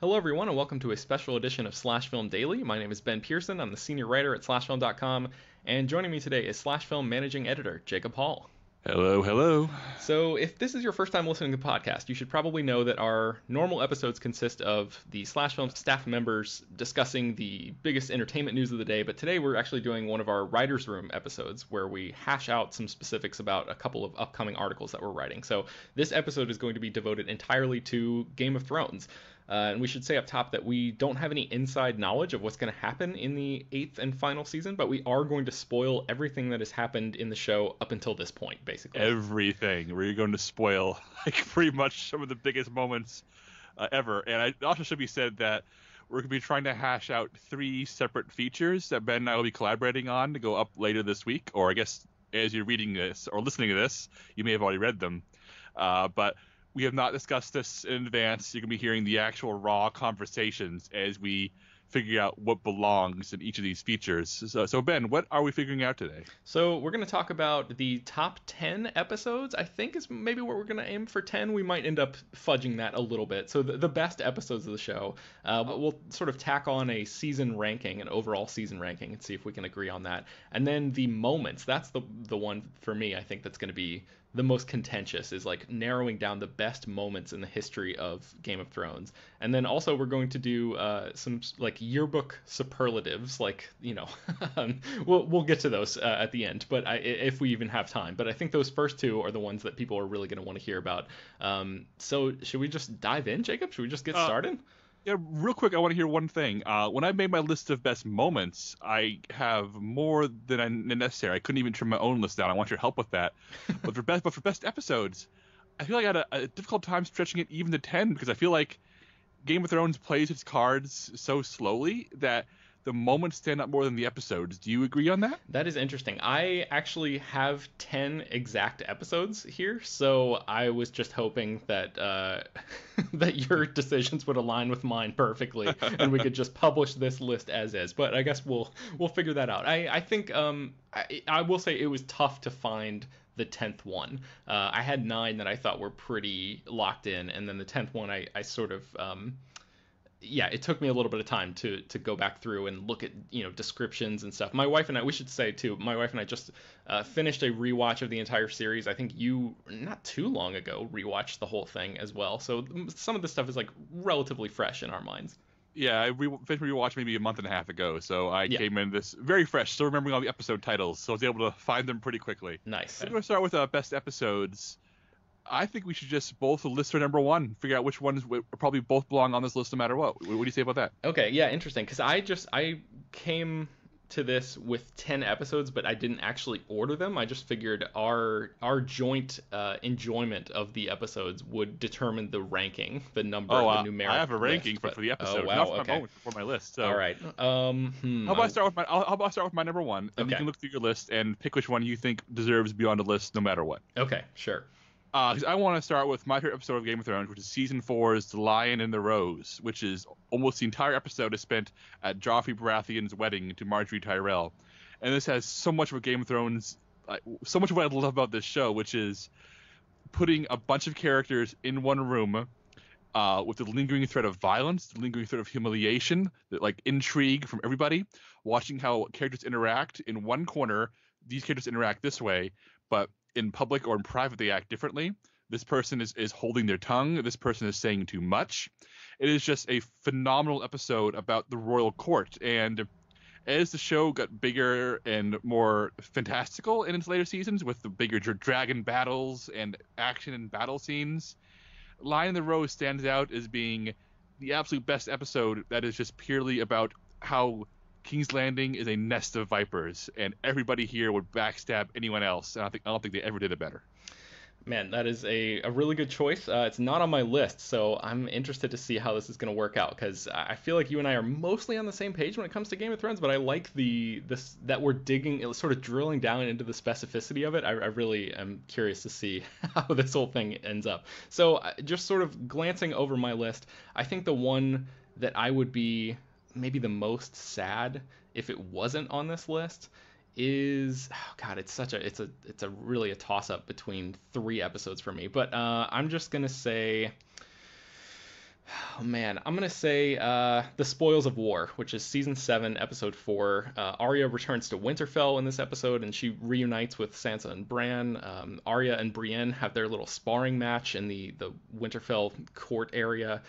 Hello, everyone, and welcome to a special edition of Slash Film Daily. My name is Ben Pearson. I'm the senior writer at slashfilm.com, and joining me today is Slash Film managing editor Jacob Hall. Hello, hello. So, if this is your first time listening to the podcast, you should probably know that our normal episodes consist of the Slash Film staff members discussing the biggest entertainment news of the day, but today we're actually doing one of our Writer's Room episodes where we hash out some specifics about a couple of upcoming articles that we're writing. So, this episode is going to be devoted entirely to Game of Thrones. And we should say up top that we don't have any inside knowledge of what's going to happen in the 8th and final season, but we are going to spoil everything that has happened in the show up until this point, basically. Everything. We're going to spoil pretty much some of the biggest moments ever. And it also should be said that we're going to be trying to hash out 3 separate features that Ben and I will be collaborating on to go up later this week. Or I guess as you're reading this or listening to this, you may have already read them. But we have not discussed this in advance. You're going to be hearing the actual raw conversations as we figure out what belongs in each of these features. So Ben, what are we figuring out today? So we're going to talk about the top 10 episodes. I think is maybe what we're going to aim for 10. We might end up fudging that a little bit. So the best episodes of the show. But we'll sort of tack on a season ranking, an overall season ranking, and see if we can agree on that. And then the moments. That's the one for me, I think, that's going to be the most contentious, is like narrowing down the best moments in the history of Game of Thrones. And then also we're going to do some like yearbook superlatives, like, you know, we'll get to those at the end, but if we even have time. But I think those first 2 are the ones that people are really going to want to hear about. So should we just dive in, Jacob? Should we just get started? Yeah, real quick, I want to hear one thing. When I made my list of best moments, I have more than necessary. I couldn't even trim my own list down. I want your help with that. But for best episodes, I feel like I had a difficult time stretching it even to 10 because I feel like Game of Thrones plays its cards so slowly that the moments stand up more than the episodes. Do you agree on that? That is interesting. I actually have 10 exact episodes here, so I was just hoping that that your decisions would align with mine perfectly, and we could just publish this list as is. But I guess we'll figure that out. I think I will say it was tough to find the 10th one. I had 9 that I thought were pretty locked in, and then the 10th one I sort of yeah, it took me a little bit of time to go back through and look at, you know, descriptions and stuff. My wife and I, we should say too, my wife and I just finished a rewatch of the entire series. I think you, not too long ago, rewatched the whole thing as well. So some of this stuff is like relatively fresh in our minds. Yeah, I finished rewatch maybe a month and a half ago, so I Yeah. came in this very fresh, still remembering all the episode titles, so I was able to find them pretty quickly. Nice. I'm going to start with best episodes. I think we should just both list our number 1, figure out which ones would probably both belong on this list no matter what. What do you say about that? Okay, yeah, interesting. Because I came to this with 10 episodes, but I didn't actually order them. I just figured our joint enjoyment of the episodes would determine the ranking, the number, the numeric. I have a ranking list, for the episode, oh, wow, not for okay. my moment, for my list. So. All right. How about I start with my number 1, and Okay. you can look through your list and pick which one you think deserves to be on the list no matter what. Okay, sure. Because I want to start with my favorite episode of Game of Thrones, which is season 4's The Lion and the Rose, which is almost the entire episode is spent at Joffrey Baratheon's wedding to Marjorie Tyrell. And this has so much of Game of Thrones, so much of what I love about this show, which is putting a bunch of characters in one room with the lingering threat of violence, the lingering threat of humiliation, the intrigue from everybody, watching how characters interact. In one corner, these characters interact this way, but in public or in private they act differently. This person is holding their tongue. This person is saying too much. It is just a phenomenal episode about the royal court. And as the show got bigger and more fantastical in its later seasons with the bigger dragon battles and action and battle scenes, Lion and the Rose stands out as being the absolute best episode that is just purely about how King's Landing is a nest of vipers, and everybody here would backstab anyone else. And I don't think they ever did it better. Man, that is a really good choice. It's not on my list, so I'm interested to see how this is going to work out, because I feel like you and I are mostly on the same page when it comes to Game of Thrones, but I like this that we're digging, sort of drilling down into the specificity of it. I really am curious to see how this whole thing ends up. So just sort of glancing over my list, I think the one that I would be maybe the most sad if it wasn't on this list is, oh God, it's a really a toss up between 3 episodes for me, but I'm just gonna say Oh man, I'm gonna say the Spoils of War, which is season 7, episode 4. Arya returns to Winterfell in this episode, and she reunites with Sansa and Bran. Arya and Brienne have their little sparring match in the Winterfell court area.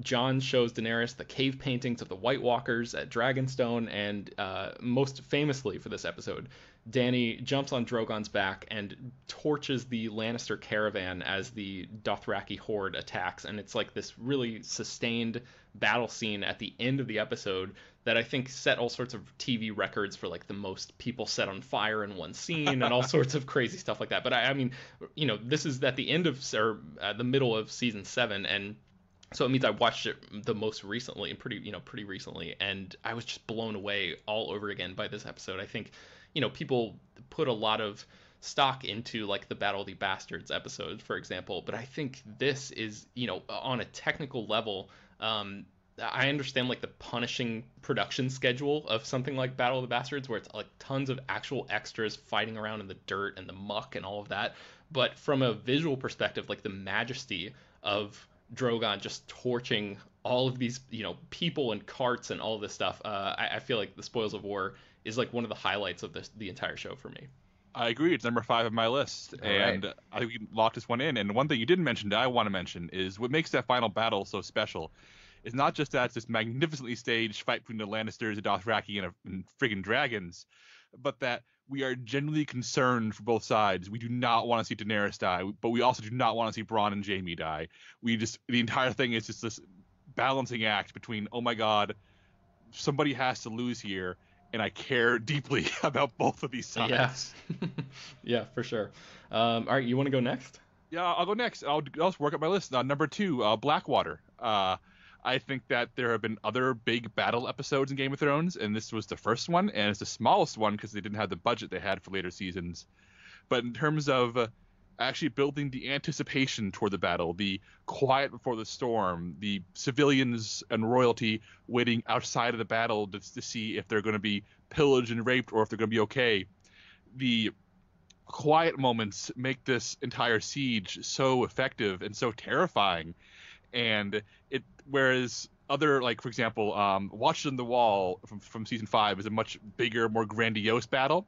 Jon shows Daenerys the cave paintings of the White Walkers at Dragonstone, and most famously for this episode, Dany jumps on Drogon's back and torches the Lannister caravan as the Dothraki horde attacks, and it's like this really sustained battle scene at the end of the episode that I think set all sorts of TV records for like the most people set on fire in one scene and all sorts of crazy stuff like that. But I mean, this is at the end of or at the middle of season 7, and so it means I watched it the most recently and pretty recently, and I was just blown away all over again by this episode. I think, people put a lot of stock into like the Battle of the Bastards episode, for example, but I think this is, on a technical level, I understand like the punishing production schedule of something like Battle of the Bastards, where it's like tons of actual extras fighting around in the dirt and the muck and all of that. But from a visual perspective, like the majesty of Drogon just torching all of these, people and carts and all of this stuff, I feel like the Spoils of War is like one of the highlights of the entire show for me. I agree. It's number 5 on my list, and right. I think we can lock this one in. And one thing you didn't mention that I want to mention is what makes that final battle so special. It's not just that it's this magnificently staged fight between the Lannisters, the Dothraki, and friggin' dragons, but that we are genuinely concerned for both sides. We do not want to see Daenerys die, but we also do not want to see Bronn and Jaime die. The entire thing is just this balancing act between, oh my god, somebody has to lose here, and I care deeply about both of these sides. Yeah, yeah, for sure. All right, you want to go next? Yeah, I'll go next. I'll just work up my list. Number 2, Blackwater. I think that there have been other big battle episodes in Game of Thrones, and this was the first one, and it's the smallest one because they didn't have the budget they had for later seasons. But in terms of actually building the anticipation toward the battle, the quiet before the storm, the civilians and royalty waiting outside of the battle to see if they're going to be pillaged and raped or if they're going to be okay, the quiet moments make this entire siege so effective and so terrifying. And whereas other, like, for example, Watch on the Wall from season 5 is a much bigger, more grandiose battle,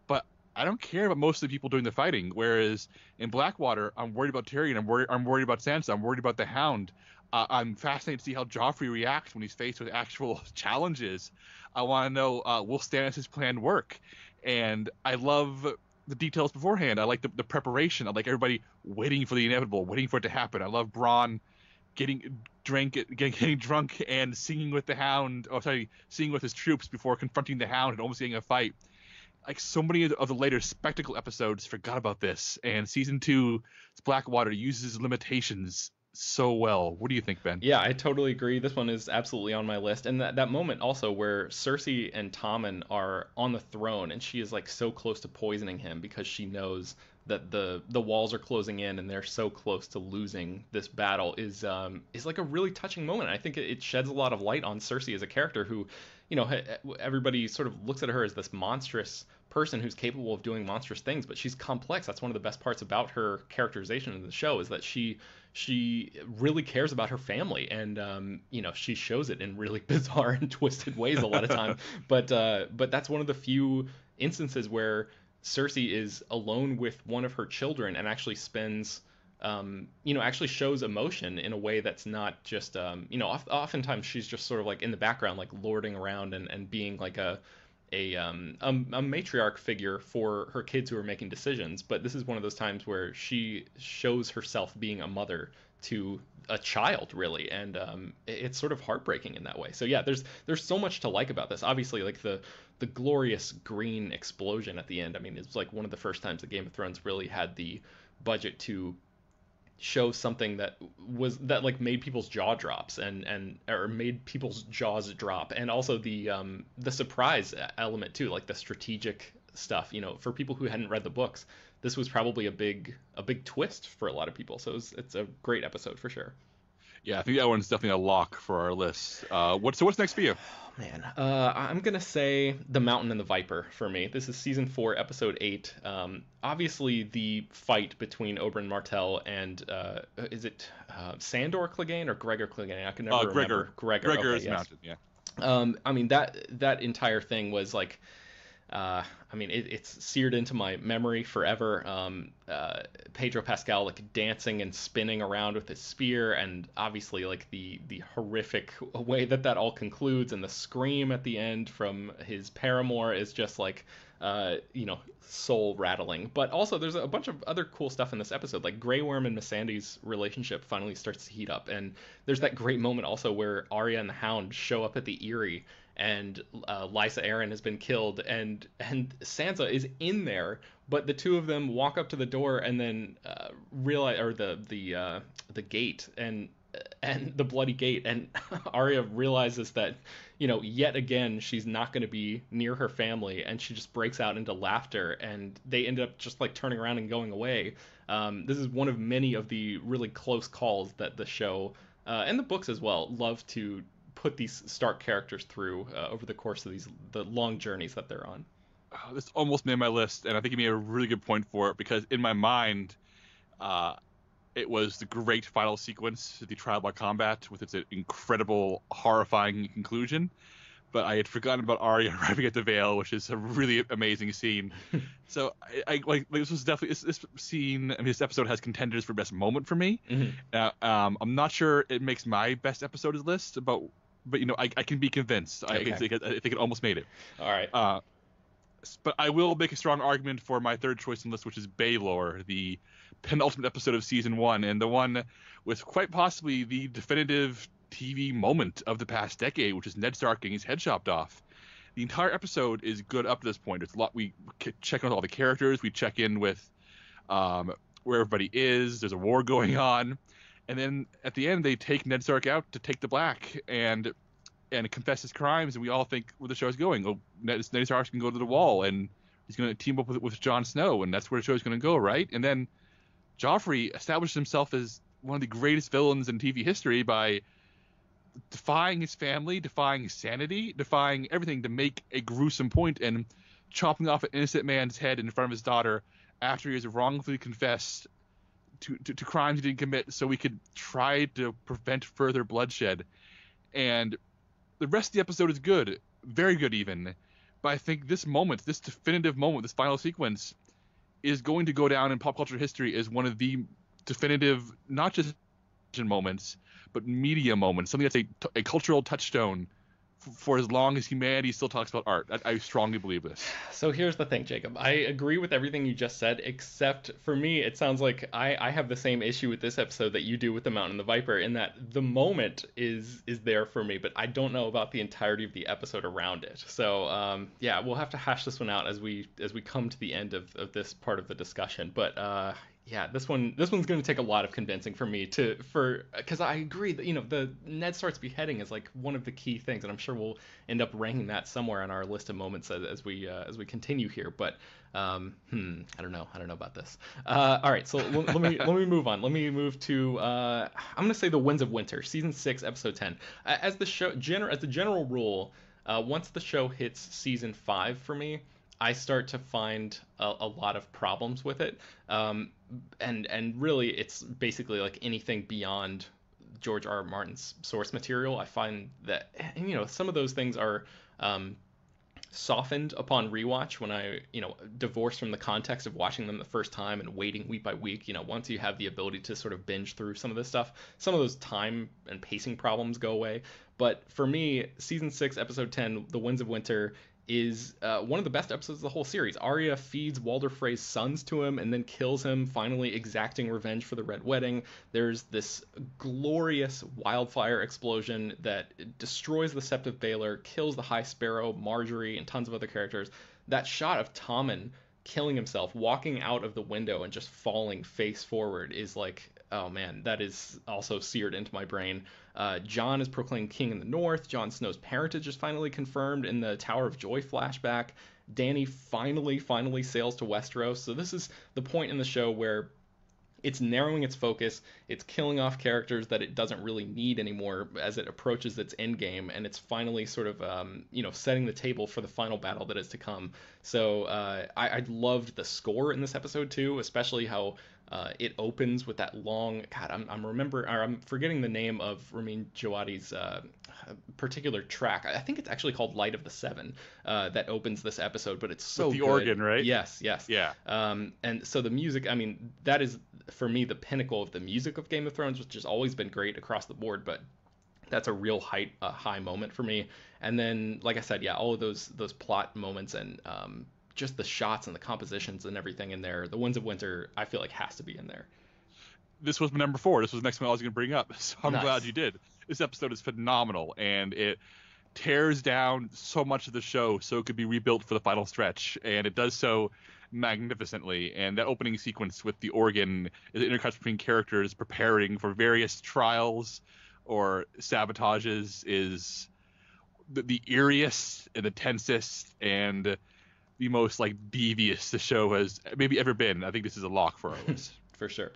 but I don't care about most of the people doing the fighting. Whereas in Blackwater, I'm worried about Tyrion, I'm worried about Sansa, I'm worried about the Hound. I'm fascinated to see how Joffrey reacts when he's faced with actual challenges. I want to know, will Stannis' plan work? And I love the details beforehand. I like the preparation. I like everybody waiting for the inevitable, waiting for it to happen. I love Bronn getting drunk and singing with the Hound, singing with his troops before confronting the Hound and almost getting a fight. Like, so many of the later spectacle episodes forgot about this, and season 2's Blackwater uses limitations so well. What do you think, Ben? Yeah, I totally agree. This one is absolutely on my list. And that moment also where Cersei and Tommen are on the throne, and she is like so close to poisoning him because she knows that the walls are closing in and they're so close to losing this battle is like a really touching moment. I think it sheds a lot of light on Cersei as a character who, everybody sort of looks at her as this monstrous person who's capable of doing monstrous things, but she's complex. That's one of the best parts about her characterization in the show, is that she really cares about her family, and she shows it in really bizarre and twisted ways a lot of time. But that's one of the few instances where Cersei is alone with one of her children and actually spends actually shows emotion in a way that's not just oftentimes she's just sort of like in the background, like lording around and being like a matriarch figure for her kids who are making decisions. But this is one of those times where she shows herself being a mother to a child, really, and it's sort of heartbreaking in that way. So yeah, there's so much to like about this. Obviously, like the glorious green explosion at the end. I mean, it's like one of the first times that Game of Thrones really had the budget to show something that like made people's jaw drops and or made people's jaws drop, and also the surprise element too, like the strategic stuff. For people who hadn't read the books, this was probably a big twist for a lot of people. So it's a great episode for sure. Yeah, I think that one's definitely a lock for our list. What's next for you? Man, I'm gonna say The Mountain and the Viper for me. This is season 4, episode 8. Obviously, the fight between Oberyn Martell and is it Sandor Clegane or Gregor Clegane? I can never remember. Gregor. Okay, Gregor's yes. Mountain. Yeah. I mean that entire thing was like I mean, it's seared into my memory forever. Pedro Pascal like dancing and spinning around with his spear, and obviously like the horrific way that all concludes, and the scream at the end from his paramour is just like, soul rattling. But also, there's a bunch of other cool stuff in this episode. Like Grey Worm and Missandei's relationship finally starts to heat up, and there's that great moment also where Arya and the Hound show up at the Eyrie, and Lysa Arryn has been killed, and Sansa is in there, but the two of them walk up to the door and then realize, or the gate, and the bloody gate, and Arya realizes that yet again she's not going to be near her family, and she just breaks out into laughter, and they end up just like turning around and going away. This is one of many of the really close calls that the show and the books as well love to put these Stark characters through over the course of the long journeys that they're on. This almost made my list, and I think you made a really good point for it, because in my mind, it was the great final sequence, the trial by combat, with its incredible, horrifying conclusion. But I had forgotten about Arya arriving at the Vale, which is a really amazing scene. So I like this was definitely this scene. I mean, this episode has contenders for best moment for me. Mm-hmm. I'm not sure it makes my best episode list, but I can be convinced. Okay. I think it almost made it. All right. But I will make a strong argument for my third choice in the list, which is Baelor, the penultimate episode of season 1, and the one with quite possibly the definitive TV moment of the past decade, which is Ned Stark getting his head chopped off. The entire episode is good up to this point. It's a lot. We check in with all the characters. We check in with where everybody is. There's a war going on, and then at the end they take Ned Stark out to take the Black and confess his crimes, and we all think where the show's going. Oh, Ned Stark can go to the Wall, and he's going to team up with Jon Snow, and that's where the show's going to go, right? And then Joffrey established himself as one of the greatest villains in TV history by defying his family, defying his sanity, defying everything to make a gruesome point, and chopping off an innocent man's head in front of his daughter after he has wrongfully confessed to crimes he didn't commit, so we could try to prevent further bloodshed. And the rest of the episode is good, very good even. But I think this moment, this definitive moment, this final sequence, is going to go down in pop culture history as one of the definitive, not just moments, but media moments, something that's a cultural touchstone for as long as humanity still talks about art. I strongly believe this. So here's the thing, Jacob. I agree with everything you just said, except for me, it sounds like I have the same issue with this episode that you do with The Mountain and the Viper, in that the moment is there for me, but I don't know about the entirety of the episode around it. So yeah, we'll have to hash this one out as we come to the end of this part of the discussion. But yeah, this one's going to take a lot of convincing for me because I agree that the Ned Stark's beheading is like one of the key things, and I'm sure we'll end up ranking that somewhere on our list of moments as we continue here. But I don't know about this. All right, so let me move on. Let me move to I'm going to say The Winds of Winter, season 6, episode 10. As the general rule, once the show hits season 5 for me, I start to find a lot of problems with it. And really, it's basically like anything beyond George R. R. Martin's source material. I find that some of those things are softened upon rewatch when I divorced from the context of watching them the first time and waiting week by week. Once you have the ability to sort of binge through some of this stuff, some of those time and pacing problems go away. But for me, season 6, episode 10, The Winds of Winter, is one of the best episodes of the whole series. Arya feeds Walder Frey's sons to him and then kills him, finally exacting revenge for the Red Wedding. There's this glorious wildfire explosion that destroys the Sept of Baelor, kills the High Sparrow, Marjorie, and tons of other characters. That shot of Tommen killing himself, walking out of the window and just falling face forward is like, oh man, that is also seared into my brain. Jon is proclaimed king in the north. Jon Snow's parentage is finally confirmed in the Tower of Joy flashback. Dany finally sails to Westeros. So this is the point in the show where it's narrowing its focus, it's killing off characters that it doesn't really need anymore as it approaches its end game, and it's finally sort of setting the table for the final battle that is to come. So I loved the score in this episode too, especially how it opens with that long. God, I'm forgetting the name of Ramin Djawadi's particular track. I think it's actually called "Light of the Seven" that opens this episode, but it's so with the good. organ, right? Yes. Yeah. And so the music, I mean, that is for me the pinnacle of the music of Game of Thrones, which has always been great across the board, but that's a real high moment for me. And then, like I said, yeah, all of those plot moments and just the shots and the compositions and everything in there. The Winds of Winter, I feel like has to be in there. This was my number 4. This was the next one I was going to bring up, so I'm Nice. glad you did. This episode is phenomenal, and it tears down so much of the show so it could be rebuilt for the final stretch, and it does so magnificently. And that opening sequence with the organ, the intercuts between characters preparing for various trials or sabotages, is the eeriest and the tensest and the most like devious the show has maybe ever been. I think this is a lock for our list. For sure.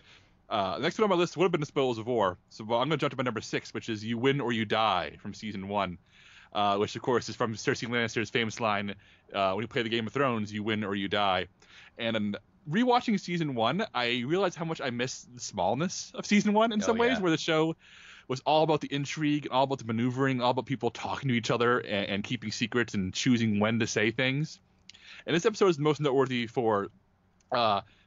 Next one on my list would have been The Spoils of War. So I'm going to jump to my number 6, which is You Win or You Die from season 1, which of course is from Cersei Lannister's famous line, when you play the Game of Thrones, you win or you die. And rewatching season 1, I realized how much I miss the smallness of season 1 in some ways, where the show was all about the intrigue, all about the maneuvering, all about people talking to each other and keeping secrets and choosing when to say things. And this episode is most noteworthy for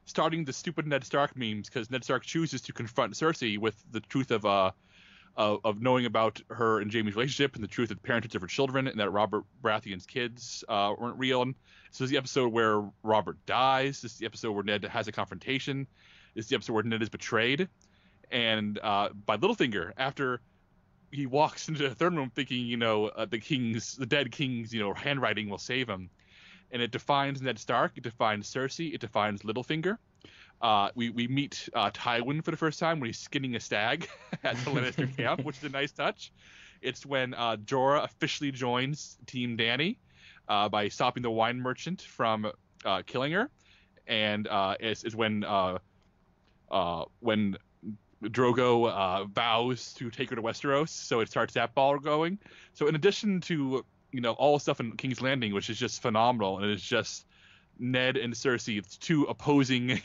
starting the stupid Ned Stark memes, because Ned Stark chooses to confront Cersei with the truth of knowing about her and Jaime's relationship and the truth of the parentage of her children, and that Robert Baratheon's kids weren't real. And so this is the episode where Robert dies. This is the episode where Ned has a confrontation. This is the episode where Ned is betrayed. And by Littlefinger, after he walks into the throne room thinking, the dead king's, handwriting will save him. And it defines Ned Stark, it defines Cersei, it defines Littlefinger. We meet Tywin for the first time when he's skinning a stag at the Lannister camp, which is a nice touch. It's when Jorah officially joins Team Dany by stopping the wine merchant from killing her. And is when Drogo vows to take her to Westeros, so it starts that ball going. So in addition to all the stuff in King's Landing, which is just phenomenal, and it's just Ned and Cersei, it's two opposing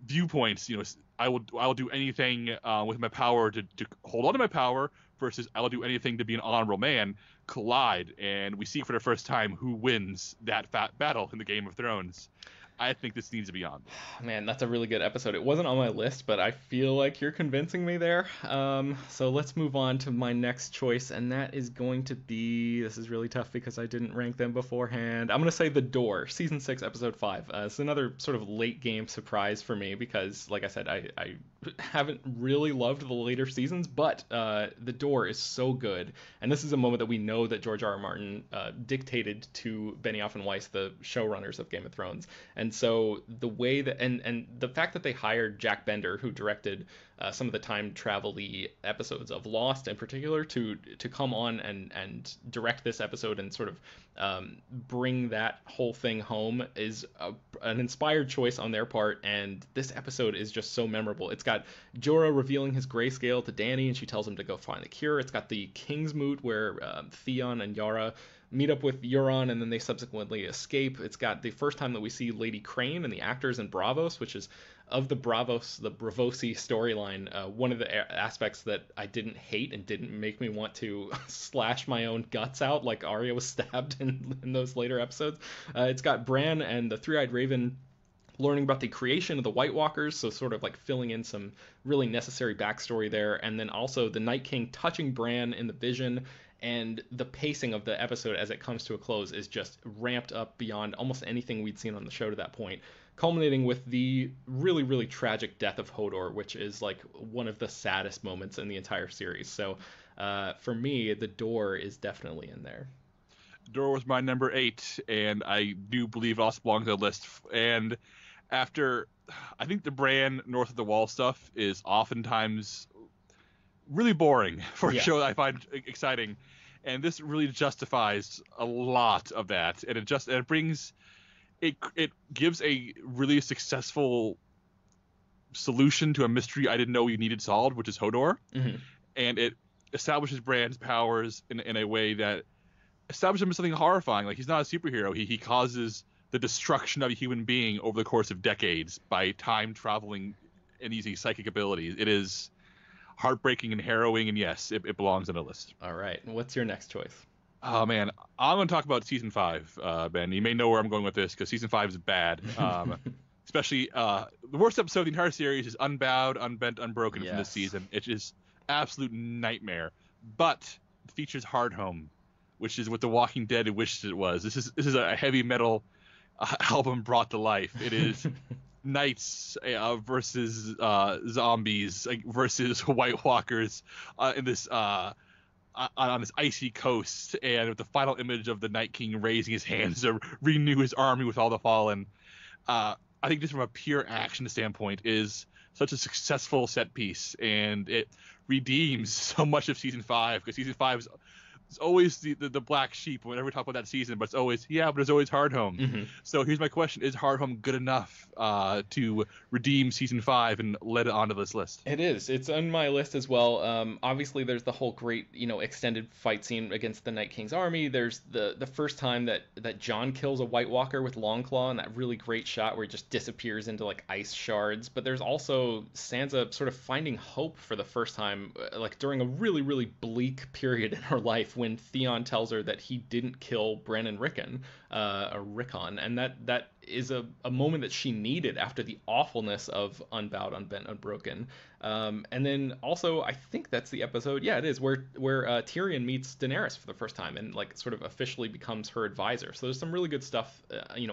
viewpoints. I will do anything with my power to hold on to my power, versus I will do anything to be an honorable man, collide, and we see for the first time who wins that battle in the Game of Thrones. I think this needs to be on. Man, that's a really good episode. It wasn't on my list, but I feel like you're convincing me there. So let's move on to my next choice, and that is going to be, this is really tough because I didn't rank them beforehand. I'm going to say The Door, Season 6, Episode 5. It's another sort of late game surprise for me because, like I said, I haven't really loved the later seasons, but The Door is so good. And this is a moment that we know that George R.R. Martin dictated to Benioff and Weiss, the showrunners of Game of Thrones. And so the way that and the fact that they hired Jack Bender, who directed some of the time travel-y episodes of Lost in particular, to come on and direct this episode and sort of bring that whole thing home is an inspired choice on their part. And this episode is just so memorable. It's got Jorah revealing his grayscale to Dany, and she tells him to go find the cure. It's got the King's Moot where Theon and Yara meet up with Euron, and then they subsequently escape. It's got the first time that we see Lady Crane and the actors in Bravos, which is of the Bravosi storyline, one of the aspects that I didn't hate and didn't make me want to slash my own guts out like Arya was stabbed in those later episodes. It's got Bran and the Three-Eyed Raven learning about the creation of the White Walkers, so sort of like filling in some really necessary backstory there, and then also the Night King touching Bran in the vision. And the pacing of the episode as it comes to a close is just ramped up beyond almost anything we'd seen on the show to that point, culminating with the really, really tragic death of Hodor, which is like one of the saddest moments in the entire series. So for me, The Door is definitely in there. Door was my number 8, and I do believe it also belongs on the list. And after, I think the Bran North of the Wall stuff is oftentimes really boring for a show that I find exciting, and this really justifies a lot of that, and it gives a really successful solution to a mystery I didn't know we needed solved, which is Hodor. Mm-hmm. And it establishes Bran's powers in a way that establishes him as something horrifying. Like, he's not a superhero. He causes the destruction of a human being over the course of decades by time traveling and using psychic abilities. It is heartbreaking and harrowing, and yes, it belongs on a list. All right. What's your next choice? Oh, man. I'm going to talk about Season 5, Ben. You may know where I'm going with this, because Season 5 is bad. Especially, the worst episode of the entire series is Unbowed, Unbent, Unbroken from this season. It is absolute nightmare. But it features Hardhome, which is what The Walking Dead wished it was. This is a heavy metal album brought to life. It is knights versus zombies versus White Walkers in this on this icy coast, and with the final image of the Night King raising his hands to renew his army with all the fallen. I think just from a pure action standpoint is such a successful set piece, and it redeems so much of Season 5, because Season 5 is always the black sheep whenever we talk about that season, but it's always Hardhome. Mm-hmm. So here's my question: is Hardhome good enough to redeem Season 5 and let it onto this list? It is. It's on my list as well. Obviously, there's the whole great, extended fight scene against the Night King's army. There's the first time that Jon kills a White Walker with Longclaw, and that really great shot where he just disappears into like ice shards. But there's also Sansa sort of finding hope for the first time, like during a really, really bleak period in her life, when Theon tells her that he didn't kill Bran and Rickon, and that is a moment that she needed after the awfulness of Unbowed, Unbent, Unbroken. And then also, I think that's the episode, it is, where Tyrion meets Daenerys for the first time and like sort of officially becomes her advisor. So there's some really good stuff,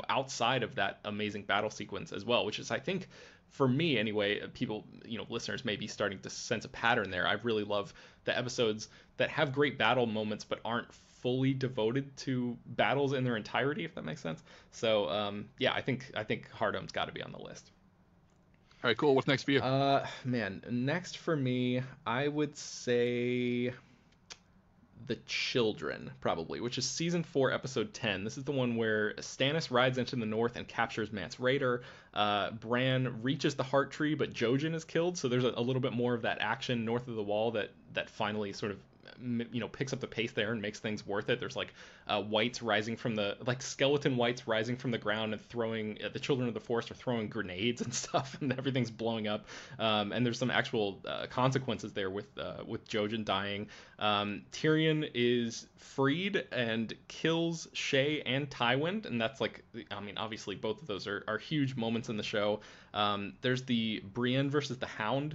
outside of that amazing battle sequence as well, which is, I think, for me anyway, people, listeners may be starting to sense a pattern there. I really love the episodes that have great battle moments but aren't fully devoted to battles in their entirety, if that makes sense. So I think Hardhome's got to be on the list. All right, cool. What's next for you? Next for me, I would say The Children, probably, which is season 4, episode 10. This is the one where Stannis rides into the north and captures Mance Rayder. Bran reaches the Heart Tree, but Jojen is killed. So there's a little bit more of that action north of the wall that finally sort of picks up the pace there and makes things worth it. There's like whites rising from skeleton whites rising from the ground and throwing, the children of the forest are throwing grenades and stuff, and everything's blowing up. And there's some actual consequences there with Jojen dying. Tyrion is freed and kills Shay and Tywin, and that's obviously both of those are huge moments in the show. There's the Brienne versus the Hound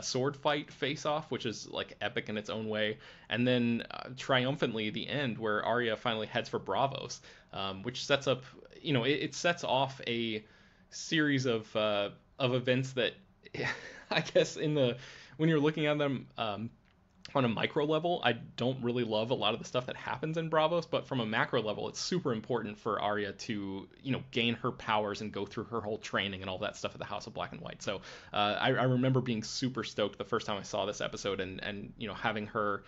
sword fight face off, which is like epic in its own way, and then triumphantly the end where Arya finally heads for Braavos, which sets up, it sets off a series of events that I guess when you're looking at them on a micro level, I don't really love a lot of the stuff that happens in Braavos, but from a macro level, it's super important for Arya to, gain her powers and go through her whole training and all that stuff at the House of Black and White. So I remember being super stoked the first time I saw this episode and having her,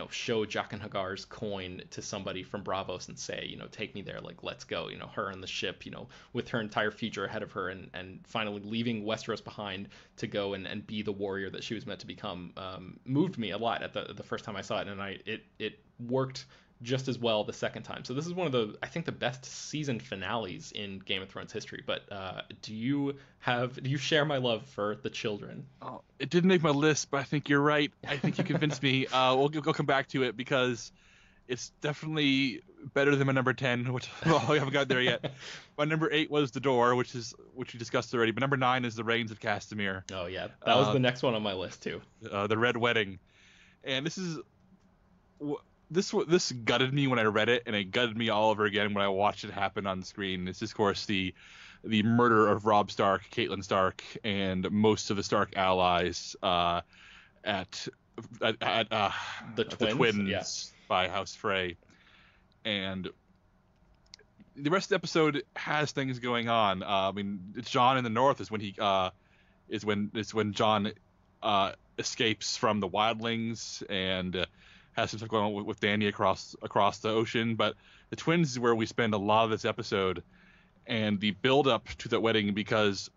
show Jaqen Hagar's coin to somebody from Braavos and say, take me there, like, let's go, her on the ship, with her entire future ahead of her, and finally leaving Westeros behind to go and be the warrior that she was meant to become, moved me a lot at the first time I saw it, and it worked just as well the second time. So this is one of the, I think, the best season finales in Game of Thrones history. But do you share my love for The Children? Oh, it didn't make my list, but I think you're right. I think you convinced me. We'll come back to it because it's definitely better than my number 10, which we haven't got there yet. My number 8 was The Door, which we discussed already. But number 9 is The Reigns of Castamere. Oh yeah, that was the next one on my list too. The Red Wedding, and this gutted me when I read it, and it gutted me all over again when I watched it happen on the screen. It's, of course, the murder of Robb Stark, Catelyn Stark, and most of the Stark allies at the Twins by House Frey. And the rest of the episode has things going on. It's Jon in the north is when Jon escapes from the wildlings and has some stuff going on with Dany across the ocean. But the Twins is where we spend a lot of this episode and the build up to that wedding, because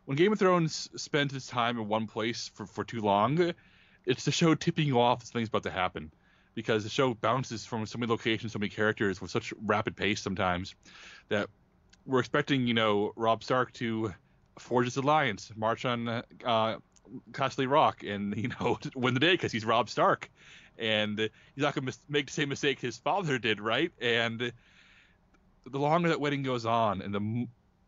when Game of Thrones spends its time in one place for too long, it's the show tipping you off that something's about to happen, because the show bounces from so many locations, so many characters with such rapid pace sometimes that we're expecting, Robb Stark to forge his alliance, march on Castle Rock, and win the day because he's Robb Stark, and he's not going to make the same mistake his father did, right? And the longer that wedding goes on, and the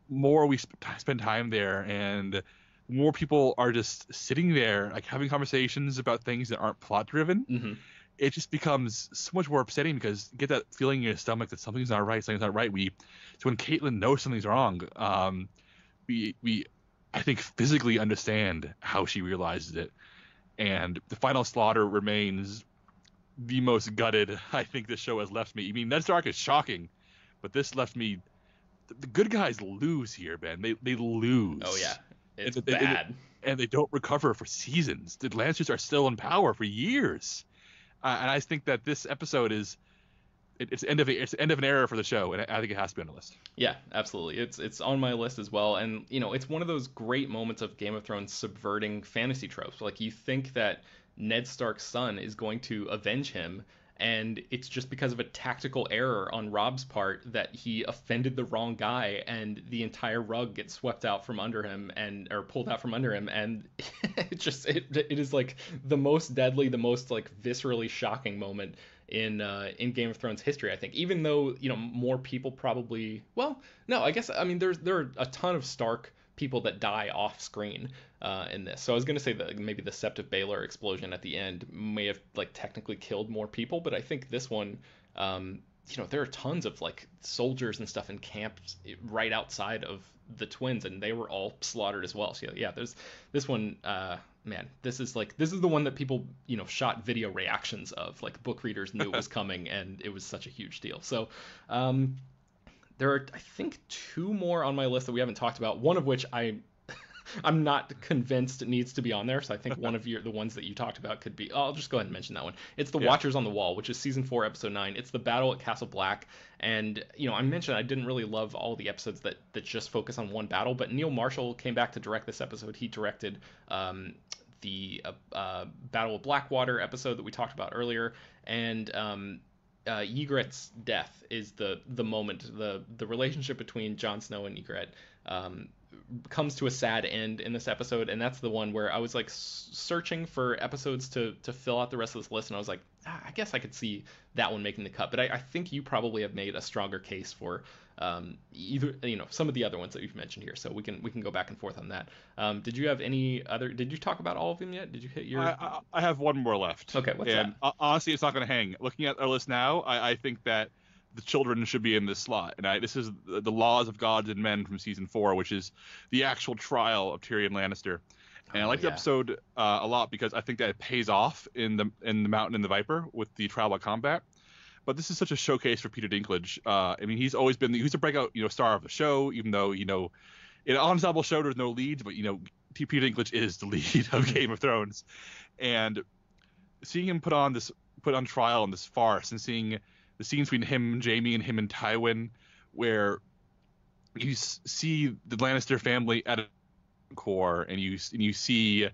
more we spend time there, and more people are just sitting there, like having conversations about things that aren't plot driven. Mm-hmm. It just becomes so much more upsetting because you get that feeling in your stomach that something's not right. So when Caitlyn knows something's wrong, we I think physically understand how she realizes it, and the final slaughter remains the most gutted I think this show has left me. I mean, Ned Stark is shocking, but this left me. The good guys lose here, Ben. They lose. Oh yeah, it's bad. And they don't recover for seasons. The Lannisters are still in power for years. And I think that this episode it's the end of an era for the show, and I think it has to be on the list. Yeah, absolutely. It's on my list as well, and it's one of those great moments of Game of Thrones subverting fantasy tropes. Like, you think that Ned Stark's son is going to avenge him, and it's just because of a tactical error on Robb's part that he offended the wrong guy, and the entire rug gets swept out from under him or pulled out from under him, and it is like the most deadly, the most like viscerally shocking moment in Game of Thrones history, I think. Even though more people probably, well, no, I guess, I mean, there are a ton of Stark people that die off screen in this. So I was going to say that maybe the Sept of Baelor explosion at the end may have like technically killed more people, but I think this one, there are tons of like soldiers and stuff in camps right outside of the twins, and they were all slaughtered as well. So yeah, there's this one. Man, this is the one that people shot video reactions of. Like, book readers knew it was coming, and it was such a huge deal. So there are, I think, 2 more on my list that we haven't talked about, one of which I'm not convinced it needs to be on there. So I think one of the ones that you talked about could be, I'll just go ahead and mention that one. It's the Watchers on the Wall, which is season 4, episode 9. It's the battle at Castle Black. And, I mentioned I didn't really love all the episodes that just focus on one battle, but Neil Marshall came back to direct this episode. He directed the Battle of Blackwater episode that we talked about earlier. And Ygritte's death is the moment. The relationship between Jon Snow and Ygritte comes to a sad end in this episode, and that's the one where I was like searching for episodes to fill out the rest of this list, and I was like, I guess I could see that one making the cut, but I think you probably have made a stronger case for either some of the other ones that you've mentioned here, so we can go back and forth on that. Did you have any other? Did you talk about all of them yet? Did you hit your? I have one more left. Okay, what's that? Honestly, it's not going to hang. Looking at our list now, I think that the children should be in this slot, and this is the Laws of Gods and Men from season 4, which is the actual trial of Tyrion Lannister. And I like the episode a lot because I think that it pays off in the Mountain and the Viper with the trial by combat. But this is such a showcase for Peter Dinklage. I mean, he's always been he's a breakout star of the show, even though in an ensemble show there's no leads, but Peter Dinklage is the lead of Game of Thrones, and seeing him put on trial in this farce, and seeing the scenes between him and Jaime and him and Tywin, where you see the Lannister family at a core, and you see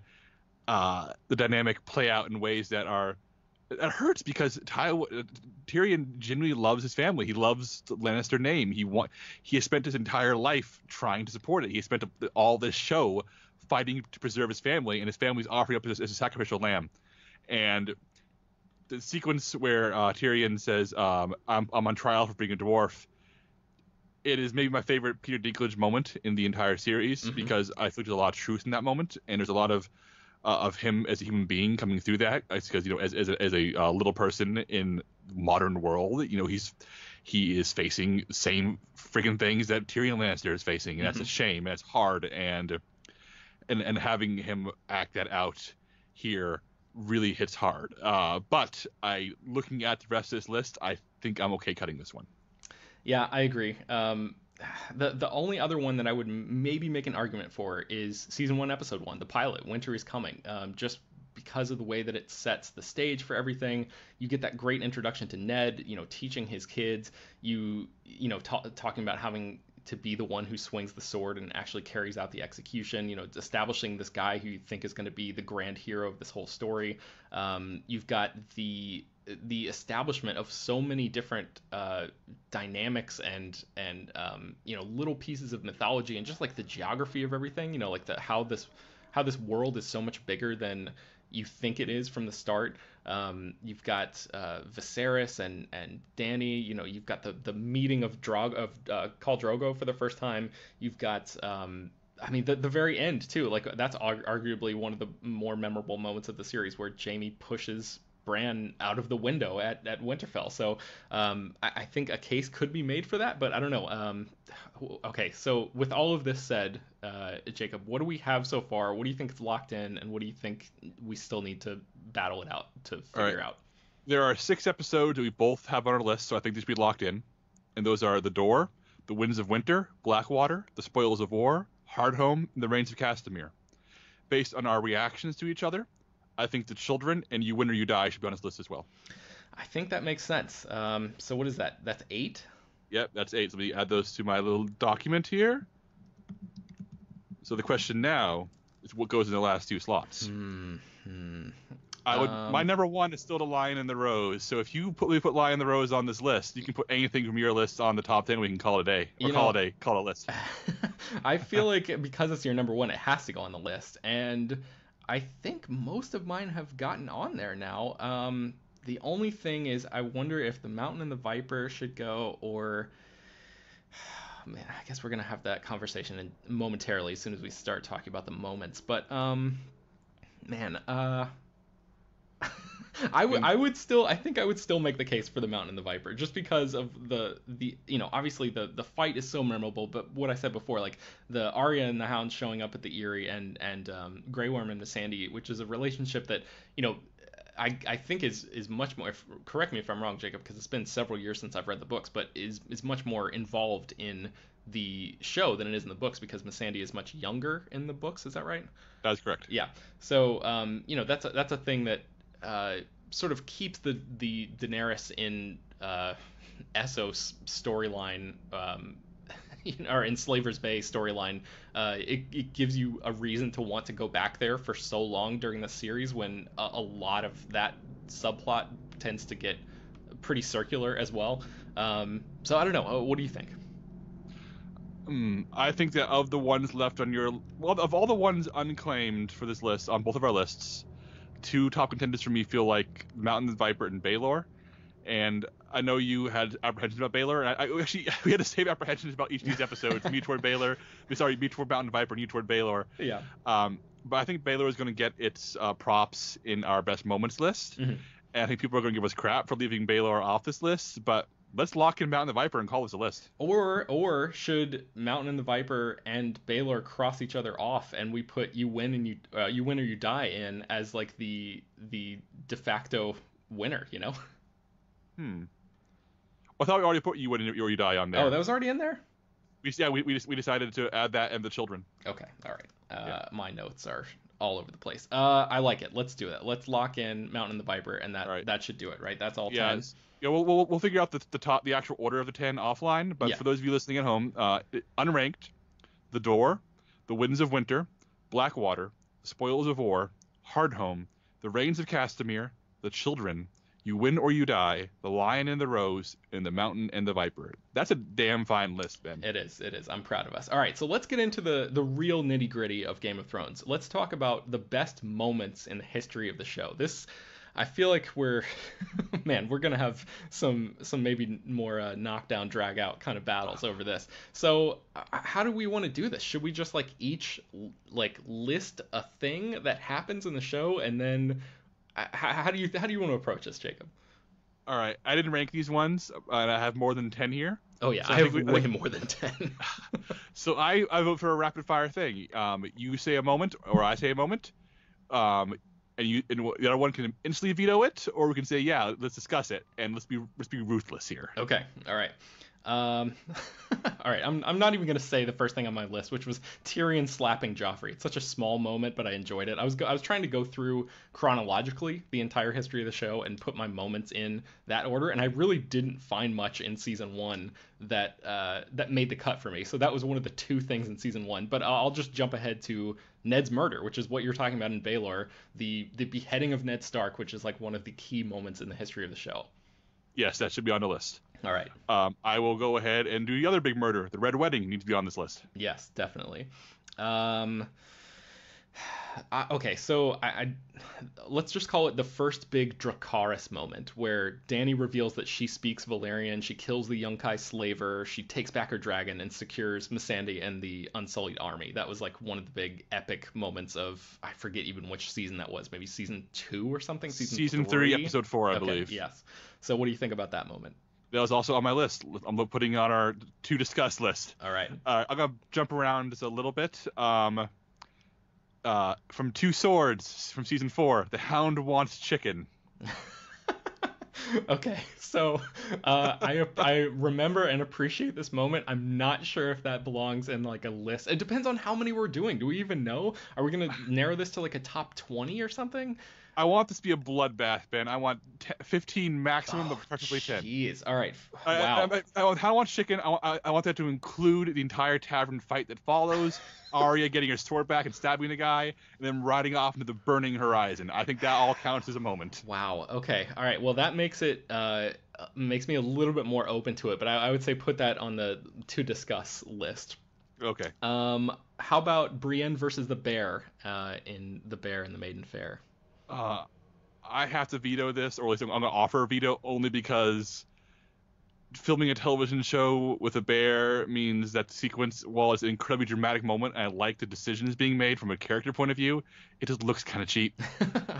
the dynamic play out in ways that hurts, because Tyrion genuinely loves his family. He loves the Lannister name. He has spent his entire life trying to support it. He has spent all this show fighting to preserve his family, and his family's offering up as a sacrificial lamb. And the sequence where Tyrion says, I'm on trial for being a dwarf, it is maybe my favorite Peter Dinklage moment in the entire series, because I think there's a lot of truth in that moment, and there's a lot of him as a human being coming through that. It's because as a little person in modern world, he is facing the same friggin' things that Tyrion Lannister is facing, and that's a shame, and it's hard, and having him act that out here really hits hard. But looking at the rest of this list, I think I'm okay cutting this one. Yeah, I agree. The only other one that I would maybe make an argument for is season 1, episode 1, the pilot, Winter is Coming. Just because of the way that it sets the stage for everything. You get that great introduction to Ned, teaching his kids, talking about having to be the one who swings the sword and actually carries out the execution. You know, establishing this guy who you think is going to be the grand hero of this whole story. You've got the establishment of so many different dynamics and you know, little pieces of mythology and just like the geography of everything. You know, like how this world is so much bigger than you think it is from the start. You've got Viserys and Dany. You know, you've got the meeting of Khal Drogo for the first time. You've got I mean, the very end too. Like that's arguably one of the more memorable moments of the series, where Jaime pushes Bran out of the window at Winterfell. So I think a case could be made for that, but I don't know. Okay, so with all of this said, Jacob, what do we have so far? What do you think is locked in, and what do you think we still need to battle it out to figure out? There are 6 episodes that we both have on our list, so I think these will be locked in. And those are The Door, The Winds of Winter, Blackwater, The Spoils of War, Hardhome, and The Reigns of Castamere. Based on our reactions to each other, I think The Children and You Win or You Die should be on this list as well. I think that makes sense. So what is that? That's 8? Yep, that's 8. So let me add those to my little document here. So the question now is what goes in the last 2 slots. My number 1 is still The Lion and the Rose. So if you put Lion and the Rose on this list, you can put anything from your list on the top 10. We can call it a day. Or call it a list. I feel like because it's your number 1, it has to go on the list. And I think most of mine have gotten on there now. The only thing is, I wonder if The Mountain and the Viper should go, or man, I guess we're gonna have that conversation momentarily as soon as we start talking about the moments. But man, I think I would still make the case for The Mountain and the Viper, just because of the you know, obviously the fight is so memorable, but what I said before, like the Arya and the Hound showing up at the Eyrie and Grey Worm and Missandei, which is a relationship that, you know, I think is much more, correct me if I'm wrong, Jacob, because it's been several years since I've read the books, but is much more involved in the show than it is in the books, because Missandei is much younger in the books. Is that right? That's correct. Yeah. So you know, that's a thing that sort of keeps the Daenerys in Essos storyline, or in Slaver's Bay storyline. It gives you a reason to want to go back there for so long during the series, when a lot of that subplot tends to get pretty circular as well. So I don't know. What do you think? I think that of the ones left on of all the ones unclaimed for this list on both of our lists, 2 top contenders for me feel like Mountain and Viper and Baelor. And I know you had apprehensions about Baelor, and we had the same apprehensions about each of these episodes. Me toward Mountain and Viper, and you toward Baelor. Yeah. But I think Baelor is going to get its props in our best moments list. Mm-hmm. And I think people are going to give us crap for leaving Baelor off this list, but let's lock in Mountain and the Viper and call this a list. Or should Mountain and the Viper and Baelor cross each other off, and we put You Win or You Die in as like the de facto winner, you know? I thought we already put You Win or You Die on there. Oh, that was already in there? We decided to add that and The Children. Okay, all right. My notes are all over the place. I like it. Let's do it. Let's lock in Mountain and the Viper, and that should do it, right? That's all 10. Yeah, we'll figure out the actual order of the 10 offline. But for those of you listening at home, unranked, The Door, The Winds of Winter, Blackwater, The Spoils of War, Hardhome, The Reigns of Castamere, The Children, You Win or You Die, The Lion and the Rose, and The Mountain and the Viper. That's a damn fine list, Ben. It is. I'm proud of us. All right, so let's get into the real nitty-gritty of Game of Thrones. Let's talk about the best moments in the history of the show. I feel like we're gonna have some maybe more knockdown, drag out kind of battles over this. So how do we want to do this? Should we just each list a thing that happens in the show, and then how do you want to approach this, Jacob? All right, I didn't rank these ones, and I have more than 10 here. Oh yeah, so I have way more than 10. So I vote for a rapid fire thing. You say a moment, or I say a moment. And the other one can instantly veto it, or we can say, yeah, let's discuss it, and let's be ruthless here. Okay, all right. All right, I'm not even gonna say the first thing on my list, which was Tyrion slapping Joffrey. It's such a small moment, but I enjoyed it. I was trying to go through chronologically the entire history of the show and put my moments in that order, and I really didn't find much in season one that made the cut for me. So that was one of the two things in season one. But I'll just jump ahead to Ned's murder, which is what you're talking about in Baelor, the beheading of Ned Stark, which is like one of the key moments in the history of the show. Yes, that should be on the list. All right. I will go ahead and do the other big murder. The Red Wedding needs to be on this list. Yes, definitely. Okay, so let's just call it the first big Dracarys moment, where Dany reveals that she speaks Valyrian, she kills the Yunkai slaver, she takes back her dragon, and secures Missandei and the Unsullied army. That was like one of the big epic moments of, I forget even which season that was, maybe season 2 or something? Season 3, episode 4, I believe. Yes. So what do you think about that moment? That was also on my list. I'm putting on our to discuss list. All right. I'm gonna jump around just a little bit. From Two Swords from season 4, the Hound wants chicken. Okay, so I remember and appreciate this moment. I'm not sure if that belongs in like a list. It depends on how many we're doing. Do we even know? Are we gonna narrow this to like a top 20 or something? I want this to be a bloodbath, Ben. I want 15 maximum, but preferably 10. Jeez. All right. Wow. I want chicken. I want that to include the entire tavern fight that follows. Arya getting her sword back and stabbing the guy, and then riding off into the burning horizon. I think that all counts as a moment. Wow. Okay. All right. Well, that makes it makes me a little bit more open to it, but I would say put that on the to discuss list. Okay. How about Brienne versus the Bear in The Bear and the Maiden Fair? I have to veto this, or at least I'm going to offer a veto, only because filming a television show with a bear means that the sequence, while it's an incredibly dramatic moment, and I like the decisions being made from a character point of view, it just looks kind of cheap.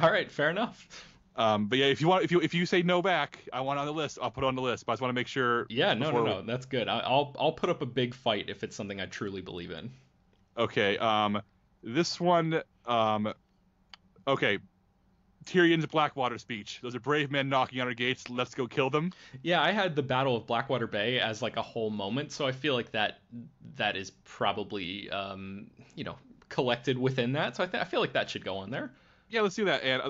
All right, fair enough. But yeah, if you say no back, I want it on the list. I'll put it on the list. But I just want to make sure. Yeah, no, that's good. I'll put up a big fight if it's something I truly believe in. Okay. This one. Okay. Tyrion's Blackwater speech. Those are brave men knocking on our gates. Let's go kill them. Yeah, I had the Battle of Blackwater Bay as like a whole moment, so I feel like that is probably collected within that. So I feel like that should go on there. Yeah, let's do that. And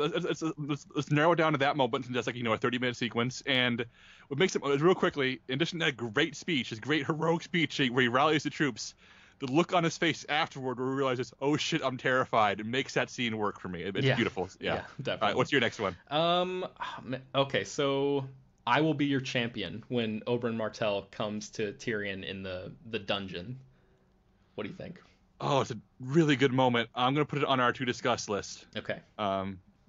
let's narrow it down to that moment, and that's like a 30-minute sequence. And what makes it real quickly, in addition to that great speech, his great heroic speech where he rallies the troops, the look on his face afterward where he realizes, oh shit, I'm terrified. It makes that scene work for me. It's beautiful. Yeah, definitely. All right, what's your next one? Okay, so I will be your champion when Oberyn Martell comes to Tyrion in the dungeon. What do you think? Oh, it's a really good moment. I'm going to put it on our to discuss list. Okay.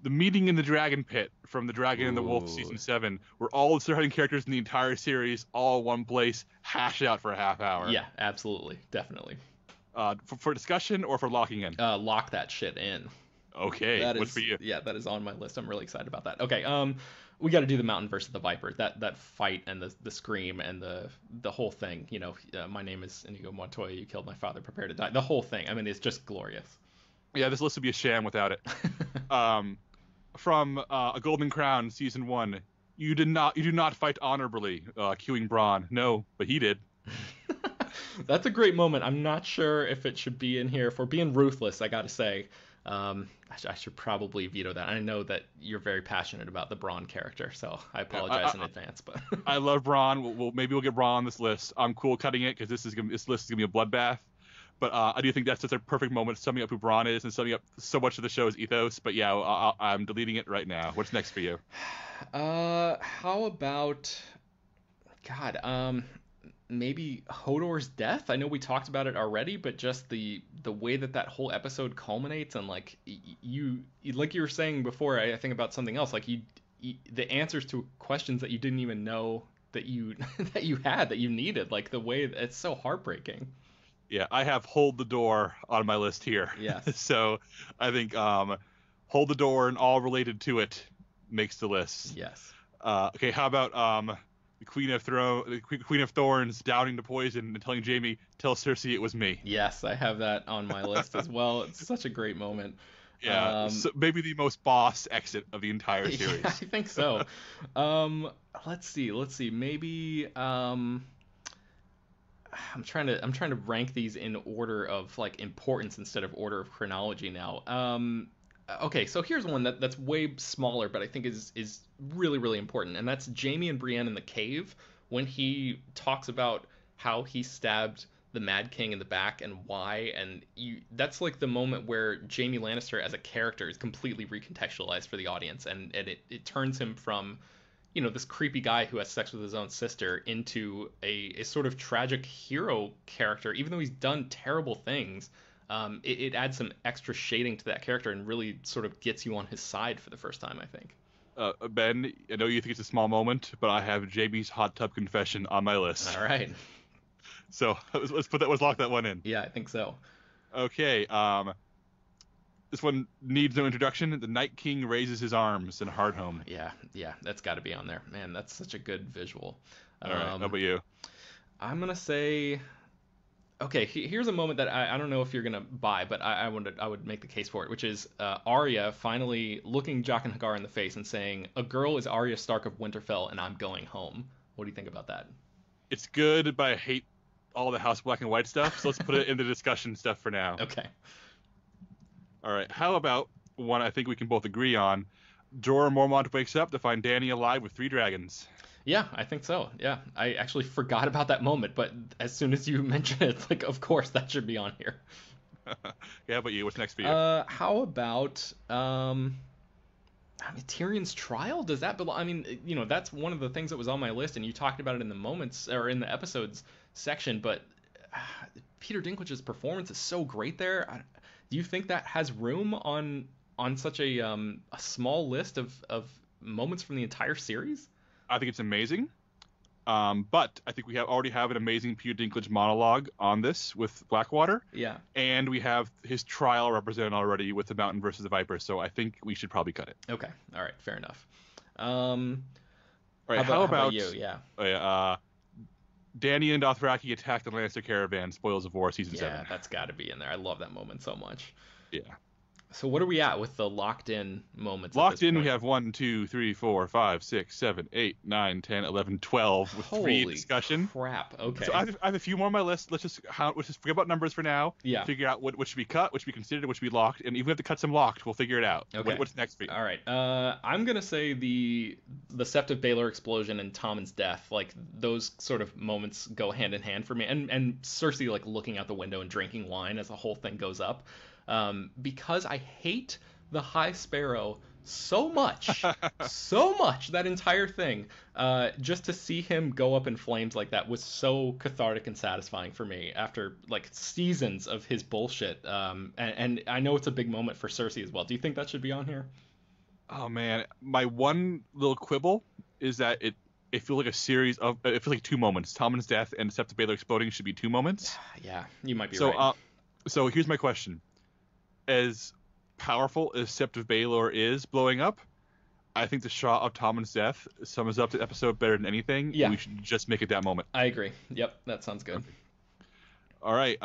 The meeting in the Dragon Pit from The Dragon and the Wolf season 7, where all the surrounding characters in the entire series all in one place, hash out for a half hour. Yeah, absolutely, definitely. For discussion or for locking in? Lock that shit in. Okay, what's for you? Yeah, that is on my list. I'm really excited about that. Okay, we got to do the Mountain versus the Viper. That fight and the scream and the whole thing. My name is Inigo Montoya. You killed my father. Prepare to die. The whole thing. I mean, it's just glorious. Yeah, this list would be a sham without it. From A Golden Crown season 1, you do not fight honorably. Cueing Bronn. No, but he did. That's a great moment. I'm not sure if it should be in here. For being ruthless, I gotta say, I should probably veto that. I know that you're very passionate about the Bronn character, so I apologize in advance. But I love Bronn. Maybe we'll get Bronn on this list. I'm cool cutting it because this list is gonna be a bloodbath. But I do think that's just a perfect moment summing up who Bronn is and summing up so much of the show's ethos. But yeah, I'm deleting it right now. What's next for you? How about maybe Hodor's death? I know we talked about it already, but just the way that whole episode culminates, and like you were saying before, I think about something else, like the answers to questions that you didn't even know that you had, that you needed, like the way it's so heartbreaking. Yeah, I have Hold the Door on my list here. Yes. So I think Hold the Door and all related to it makes the list. Yes. Okay, how about the Queen of Thorns downing the poison and telling Jaime, tell Cersei it was me. Yes, I have that on my list as well. It's such a great moment. Yeah, so maybe the most boss exit of the entire series. Yeah, I think so. Let's see. Maybe I'm trying to rank these in order of like importance instead of order of chronology now. Okay, so here's one that's way smaller, but I think is really really important, and that's Jaime and Brienne in the cave when he talks about how he stabbed the Mad King in the back and why, and that's like the moment where Jaime Lannister as a character is completely recontextualized for the audience, and it turns him from this creepy guy who has sex with his own sister into a sort of tragic hero character, even though he's done terrible things. It adds some extra shading to that character and really sort of gets you on his side for the first time, I think. Ben, I know you think it's a small moment, but I have JB's hot tub confession on my list. All right. So let's lock that one in. Yeah, I think so. Okay. This one needs no introduction. The Night King raises his arms in Hardhome. Yeah, that's got to be on there. Man, that's such a good visual. All right, how about you? I'm gonna say, okay, here's a moment that I don't know if you're gonna buy, but I would make the case for it, which is Arya finally looking Jaqen H'ghar in the face and saying, "A girl is Arya Stark of Winterfell, and I'm going home." What do you think about that? It's good, but I hate all the House Black and White stuff, so let's put it in the discussion stuff for now. Okay. All right, how about one I think we can both agree on? Jorah Mormont wakes up to find Dany alive with 3 dragons. Yeah, I think so. Yeah, I actually forgot about that moment, but as soon as you mentioned it, it's like, of course, that should be on here. Yeah, but you, what's next for you? How about Tyrion's trial? Does that belong? I mean, that's one of the things that was on my list, and you talked about it in the moments or in the episodes section. But Peter Dinklage's performance is so great there. Do you think that has room on such a small list of moments from the entire series? I think it's amazing. But I think we already have an amazing Peter Dinklage monologue on this with Blackwater. Yeah. And we have his trial represented already with the Mountain versus the Viper, so I think we should probably cut it. Okay. All right. Fair enough. All right. How about you? Yeah. Dany and Dothraki attack the Lannister caravan. Spoils of War, season 7. Yeah, that's got to be in there. I love that moment so much. Yeah. So what are we at with the locked in moments? Locked in, we have 1, 2, 3, 4, 5, 6, 7, 8, 9, 10, 11, 12 with 3 in discussion. Crap. Okay. So I have a few more on my list. Let's just forget about numbers for now. Yeah. Figure out what should be cut, what should be considered, what should be locked, and even if we have to cut some locked, we'll figure it out. Okay. What's next for you? All right. I'm gonna say the Sept of Baelor explosion and Tommen's death. Like those sort of moments go hand in hand for me, and Cersei like looking out the window and drinking wine as the whole thing goes up, because I hate the High Sparrow so much, that entire thing, just to see him go up in flames like that was so cathartic and satisfying for me after like seasons of his bullshit. And I know it's a big moment for Cersei as well. Do you think that should be on here? Oh man, my one little quibble is that it feels like a series of it feels like 2 moments. Tommen's death and Sept of Baelor exploding should be 2 moments. Yeah, you might be right. So here's my question: as powerful as Sept of Baelor is blowing up, I think the shot of Tommen's death sums up the episode better than anything. Yeah. We should just make it that moment. I agree. Yep, that sounds good. Okay. All right.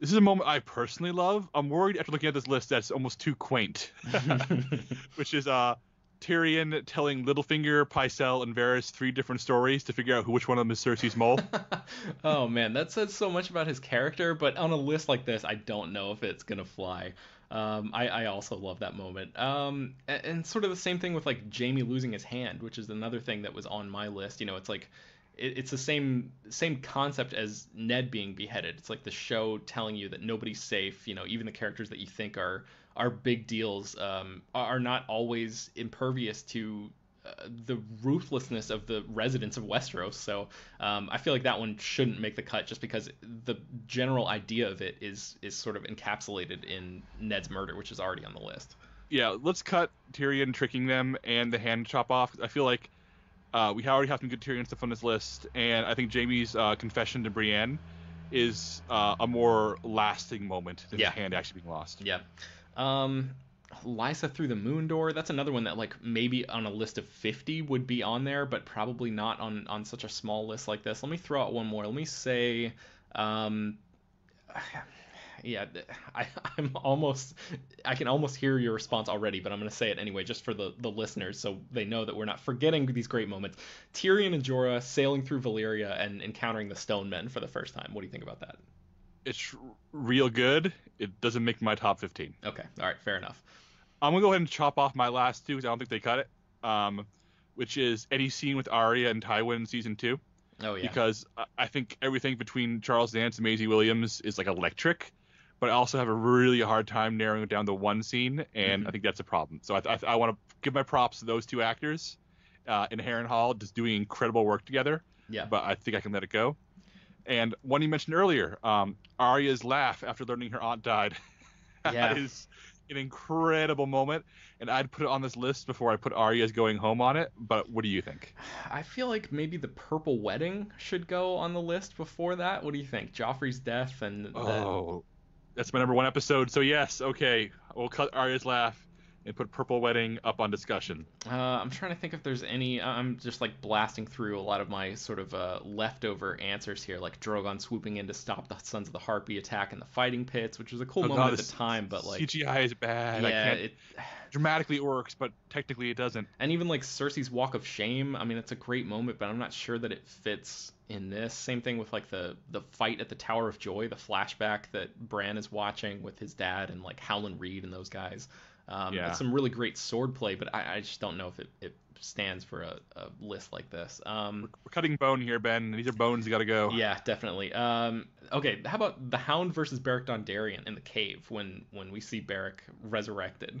This is a moment I personally love. I'm worried after looking at this list that's almost too quaint, which is Tyrion telling Littlefinger, Pycelle, and Varys 3 different stories to figure out which one of them is Cersei's mole. Oh man, that says so much about his character, but on a list like this, I don't know if it's gonna fly. I also love that moment. And sort of the same thing with like Jaime losing his hand, which is another thing that was on my list. It's like it's the same concept as Ned being beheaded. It's like the show telling you that nobody's safe. Even the characters that you think are big deals are not always impervious to the ruthlessness of the residents of Westeros. So I feel like that one shouldn't make the cut just because the general idea of it is sort of encapsulated in Ned's murder, which is already on the list. Yeah, let's cut Tyrion tricking them and the hand chop off. I feel like we already have some good Tyrion stuff on this list, and I think Jaime's confession to Brienne is a more lasting moment than the hand actually being lost. Yeah. Lysa through the moon door, that's another one that like maybe on a list of 50 would be on there, but probably not on such a small list like this. Let me throw out one more. Let me say yeah, I, I'm almost, I can almost hear your response already, but I'm going to say it anyway, just for the listeners, so they know that we're not forgetting these great moments. Tyrion and Jorah sailing through Valyria and encountering the Stone Men for the first time. What do you think about that? It's real good. It doesn't make my top 15. Okay, all right, fair enough. I'm gonna go ahead and chop off my last two because I don't think they cut it. Which is any scene with Arya and Tywin in season 2. Oh yeah. Because I think everything between Charles Dance and Maisie Williams is like electric, but I also have a really hard time narrowing it down to one scene, and I think that's a problem. So I want to give my props to those two actors in Harrenhal, just doing incredible work together. Yeah. But I think I can let it go. And one you mentioned earlier, Arya's laugh after learning her aunt died. Yeah. That is an incredible moment, and I'd put it on this list before I put Arya's going home on it. But what do you think? I feel like maybe the Purple Wedding should go on the list before that. What do you think? Joffrey's death and that's my number 1 episode. So yes, okay, we'll cut Arya's laugh and put Purple Wedding up on discussion. I'm trying to think if there's any. I'm just like blasting through a lot of my sort of leftover answers here, like Drogon swooping in to stop the Sons of the Harpy attack in the fighting pits, which was a cool moment at the time, but like CGI is bad. Yeah, dramatically it works, but technically it doesn't. And even like Cersei's Walk of Shame. I mean, it's a great moment, but I'm not sure that it fits in this. Same thing with like the fight at the Tower of Joy, the flashback that Bran is watching with his dad and like Howland Reed and those guys. It's some really great sword play, but I just don't know if it stands for a list like this. We're cutting bone here, Ben. These are bones. You got to go. Yeah, definitely. Okay, how about the Hound versus Beric Dondarrion in the cave when we see Beric resurrected?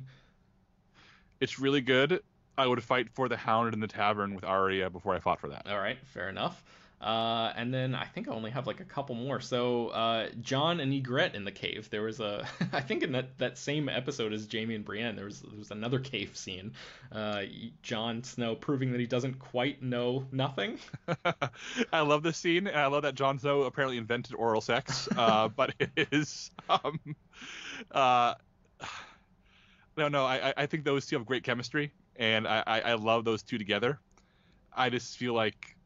It's really good. I would fight for the Hound in the tavern with Arya before I fought for that. All right, fair enough. And then I think I only have like a couple more. So Jon and Ygritte in the cave. There was I think in that same episode as Jaime and Brienne, there was another cave scene. Jon Snow proving that he doesn't quite know nothing. I love this scene, and I love that Jon Snow apparently invented oral sex. But it is no, I think those two have great chemistry, and I love those two together. I just feel like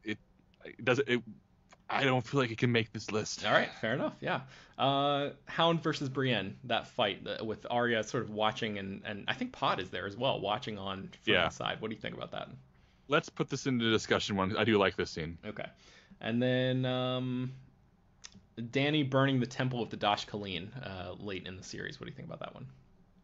I don't feel like it can make this list. All right, fair enough. Yeah. Hound versus Brienne, that fight with Arya sort of watching, and I think Pod is there as well, watching on from the side. What do you think about that? Let's put this into discussion one. I do like this scene. Okay. And then Dany burning the Temple of the Dosh Khaleen late in the series. What do you think about that one?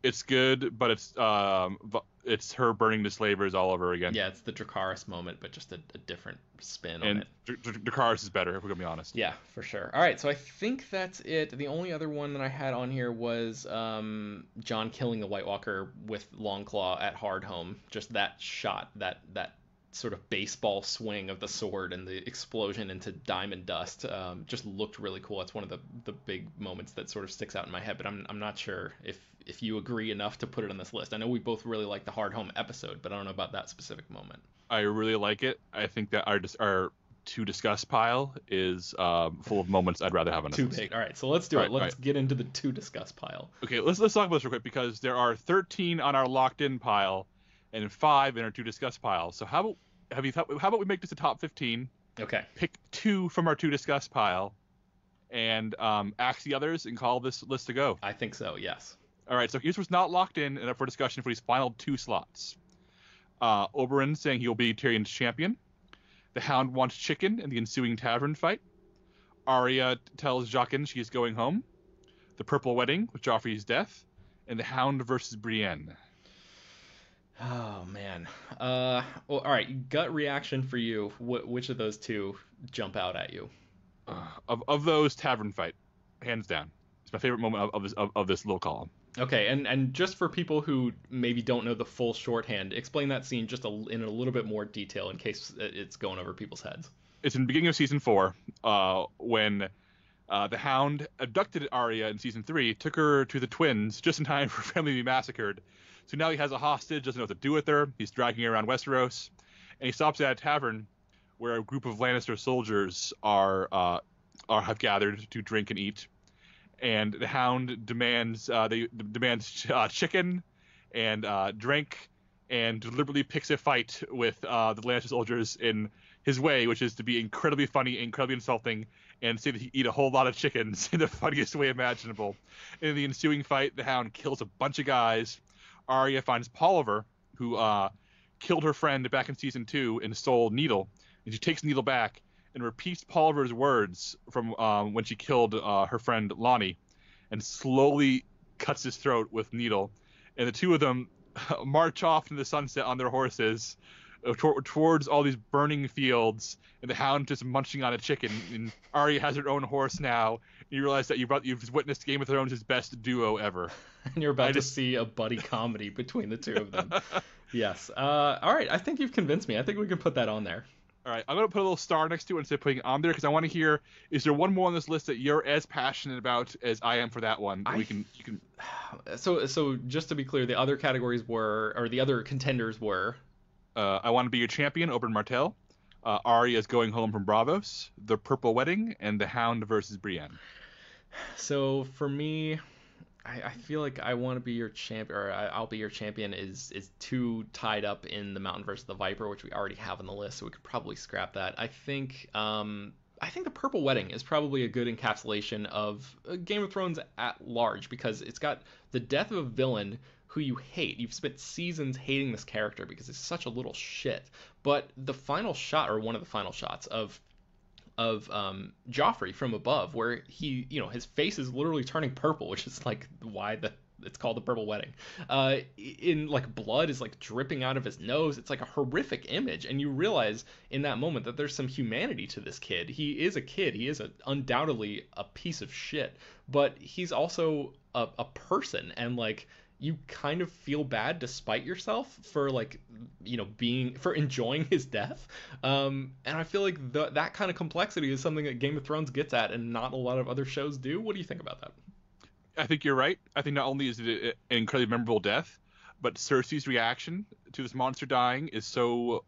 It's good, but it's her burning the slavers all over again. Yeah, it's the Dracarys moment, but just a different spin on it. And Dracarys is better, if we're going to be honest. Yeah, for sure. All right, so I think that's it. The only other one that I had on here was Jon killing the White Walker with Longclaw at Hardhome. Just that shot, that sort of baseball swing of the sword and the explosion into diamond dust just looked really cool. It's one of the big moments that sort of sticks out in my head, but I'm not sure if you agree enough to put it on this list. I know we both really like the Hardhome episode, but I don't know about that specific moment. I really like it. I think that our to discuss pile is full of moments I'd rather have on this list. Too big. All right, so let's do it. Let's get into the to discuss pile. Okay, let's talk about this real quick because there are 13 on our locked in pile and 5 in our to discuss pile. So how about we make this a top 15? Okay. Pick 2 from our to discuss pile and axe the others and call this list to go. I think so, yes. All right, so here's what's not locked in and up for discussion for these final 2 slots. Oberyn saying he'll be Tyrion's champion. The Hound wants chicken in the ensuing tavern fight. Arya tells Jaqen she is going home. The Purple Wedding with Joffrey's death. And the Hound versus Brienne. Oh, man. Well, all right, gut reaction for you. Which of those 2 jump out at you? Of those, tavern fight, hands down. It's my favorite moment of this little column. Okay, and just for people who maybe don't know the full shorthand, explain that scene just in a little bit more detail in case it's going over people's heads. It's in the beginning of season 4 when the Hound abducted Arya in season 3, took her to the twins just in time for her family to be massacred. So now he has a hostage, doesn't know what to do with her. He's dragging her around Westeros, and he stops at a tavern where a group of Lannister soldiers have gathered to drink and eat. And the Hound demands chicken and drink and deliberately picks a fight with the Lannister soldiers in his way, which is to be incredibly funny, incredibly insulting, and say that he eat a whole lot of chickens in the funniest way imaginable. In the ensuing fight, the Hound kills a bunch of guys. Arya finds Polliver, who killed her friend back in season 2 and stole Needle, and she takes Needle back and repeats Polliver's words from when she killed her friend Lonnie, and slowly cuts his throat with Needle. And the two of them march off into the sunset on their horses towards all these burning fields, and the Hound just munching on a chicken. And Arya has her own horse now. And you realize that you've witnessed Game of Thrones' best duo ever. And you're about to see a buddy comedy between the two of them. Yes. All right. I think you've convinced me. I think we can put that on there. All right. I'm going to put a little star next to it instead of putting it on there because I want to hear, is there one more on this list that you're as passionate about as I am for that one? You can. So just to be clear, the other categories were, or the other contenders were, I Want to Be Your Champion, Oberyn Martell. Arya's Going Home from Braavos, The Purple Wedding, and The Hound versus Brienne. So for me, I feel like I Want to Be Your Champion, or I'll Be Your Champion is too tied up in The Mountain versus the Viper, which we already have on the list, so we could probably scrap that. I think The Purple Wedding is probably a good encapsulation of Game of Thrones at large, because it's got the death of a villain who you hate. You've spent seasons hating this character because it's such a little shit. But the final shot, or one of the final shots of Joffrey from above, where he, his face is literally turning purple, which is like why it's called The Purple Wedding. In like blood is like dripping out of his nose. It's like a horrific image, and you realize in that moment that there's some humanity to this kid. He is a kid. He is undoubtedly a piece of shit, but he's also a person, and like, you kind of feel bad despite yourself for for enjoying his death. And I feel like that kind of complexity is something that Game of Thrones gets at and not a lot of other shows do. What do you think about that? I think you're right. I think not only is it an incredibly memorable death, but Cersei's reaction to this monster dying is so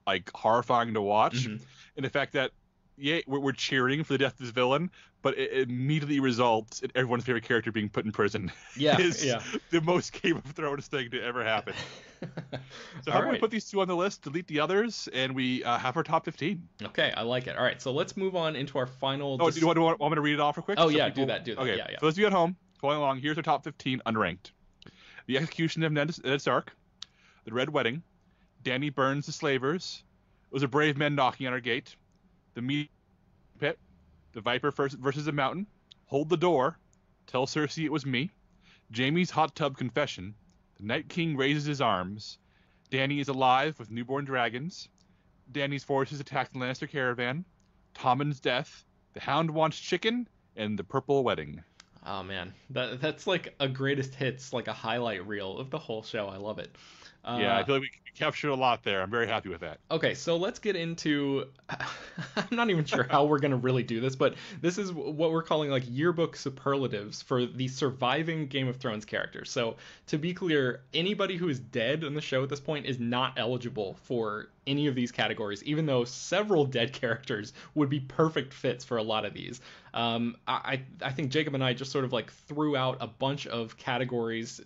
like horrifying to watch. Mm-hmm. And the fact that we're cheering for the death of this villain, but it immediately results in everyone's favorite character being put in prison. Yeah, is the most Game of Thrones thing to ever happen. So how about we put these two on the list, delete the others, and we have our top 15. Okay, I like it. All right, so let's move on into our final... Oh, do you want me to read it off real quick? Oh, yeah, do that. Okay, yeah. So let's be at home. Following along, here's our top 15 unranked. The Execution of Ned Stark, The Red Wedding, Dany burns the slavers, Those are brave men knocking on our gate, The Meat Pit, The Viper versus the Mountain, Hold the Door, Tell Cersei it was me, Jaime's Hot Tub Confession, The Night King raises his arms, Dany is alive with newborn dragons, Dany's forces attack the Lannister caravan, Tommen's death, The Hound wants chicken, and The Purple Wedding. Oh man, that's like a greatest hits, like a highlight reel of the whole show. I love it. Yeah, I feel like we captured a lot there. I'm very happy with that. Okay, so let's get into... I'm not even sure how we're going to really do this, but this is what we're calling like yearbook superlatives for the surviving Game of Thrones characters. So to be clear, anybody who is dead in the show at this point is not eligible for any of these categories, even though several dead characters would be perfect fits for a lot of these. I think Jacob and I just sort of like threw out a bunch of categories,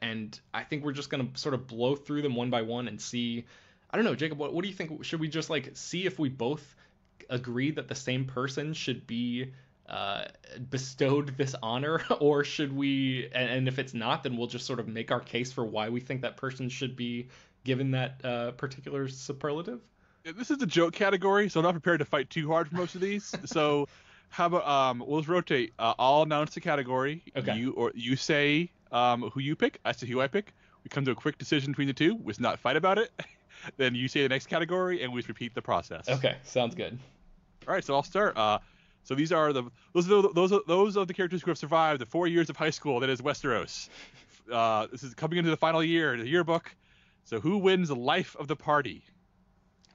and I think we're just going to sort of blow through them one by one and see. I don't know, Jacob, what do you think? Should we just like see if we both agree that the same person should be bestowed this honor, or should we, and if it's not, then we'll just sort of make our case for why we think that person should be given that particular superlative? This is the joke category, so I'm not prepared to fight too hard for most of these. So how about we'll just rotate. I'll announce the category. Okay. You say who you pick. I say who I pick. We come to a quick decision between the two. We just not fight about it. Then you say the next category, and we just repeat the process. Okay, sounds good. All right, so I'll start. So these are those are the characters who have survived the 4 years of high school that is Westeros. This is coming into the final year, the yearbook. So who wins the life of the party?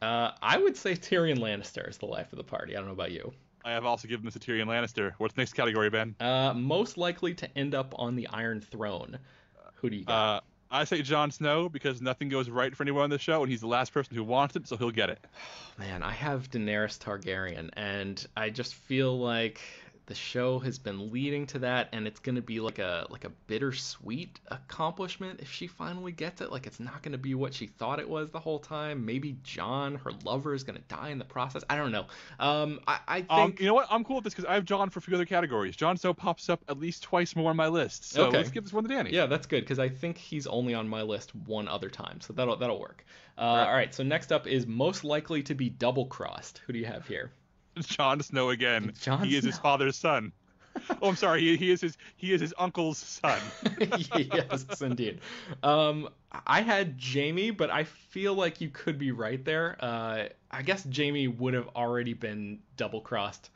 I would say Tyrion Lannister is the life of the party. I don't know about you. I have also given this to Tyrion Lannister. What's the next category, Ben? Most likely to end up on the Iron Throne. Who do you got? I say Jon Snow because nothing goes right for anyone on the show, and he's the last person who wants it, so he'll get it. Man, I have Daenerys Targaryen, and I just feel like the show has been leading to that, and it's gonna be like a bittersweet accomplishment if she finally gets it. Like it's not gonna be what she thought it was the whole time. Maybe Jon, her lover, is gonna die in the process. I don't know. I think you know what? I'm cool with this because I have Jon for a few other categories. Jon Snow pops up at least twice more on my list, so Okay. let's give this one to Danny. Yeah, that's good because I think he's only on my list one other time, so that'll work. right. All right, so next up is most likely to be double crossed. Who do you have here? Jon Snow again. Jon He is his Snow. father's son. Oh, I'm sorry. He is his uncle's son. Yes, indeed. I had Jamie, but I feel like you could be right there. I guess Jamie would have already been double crossed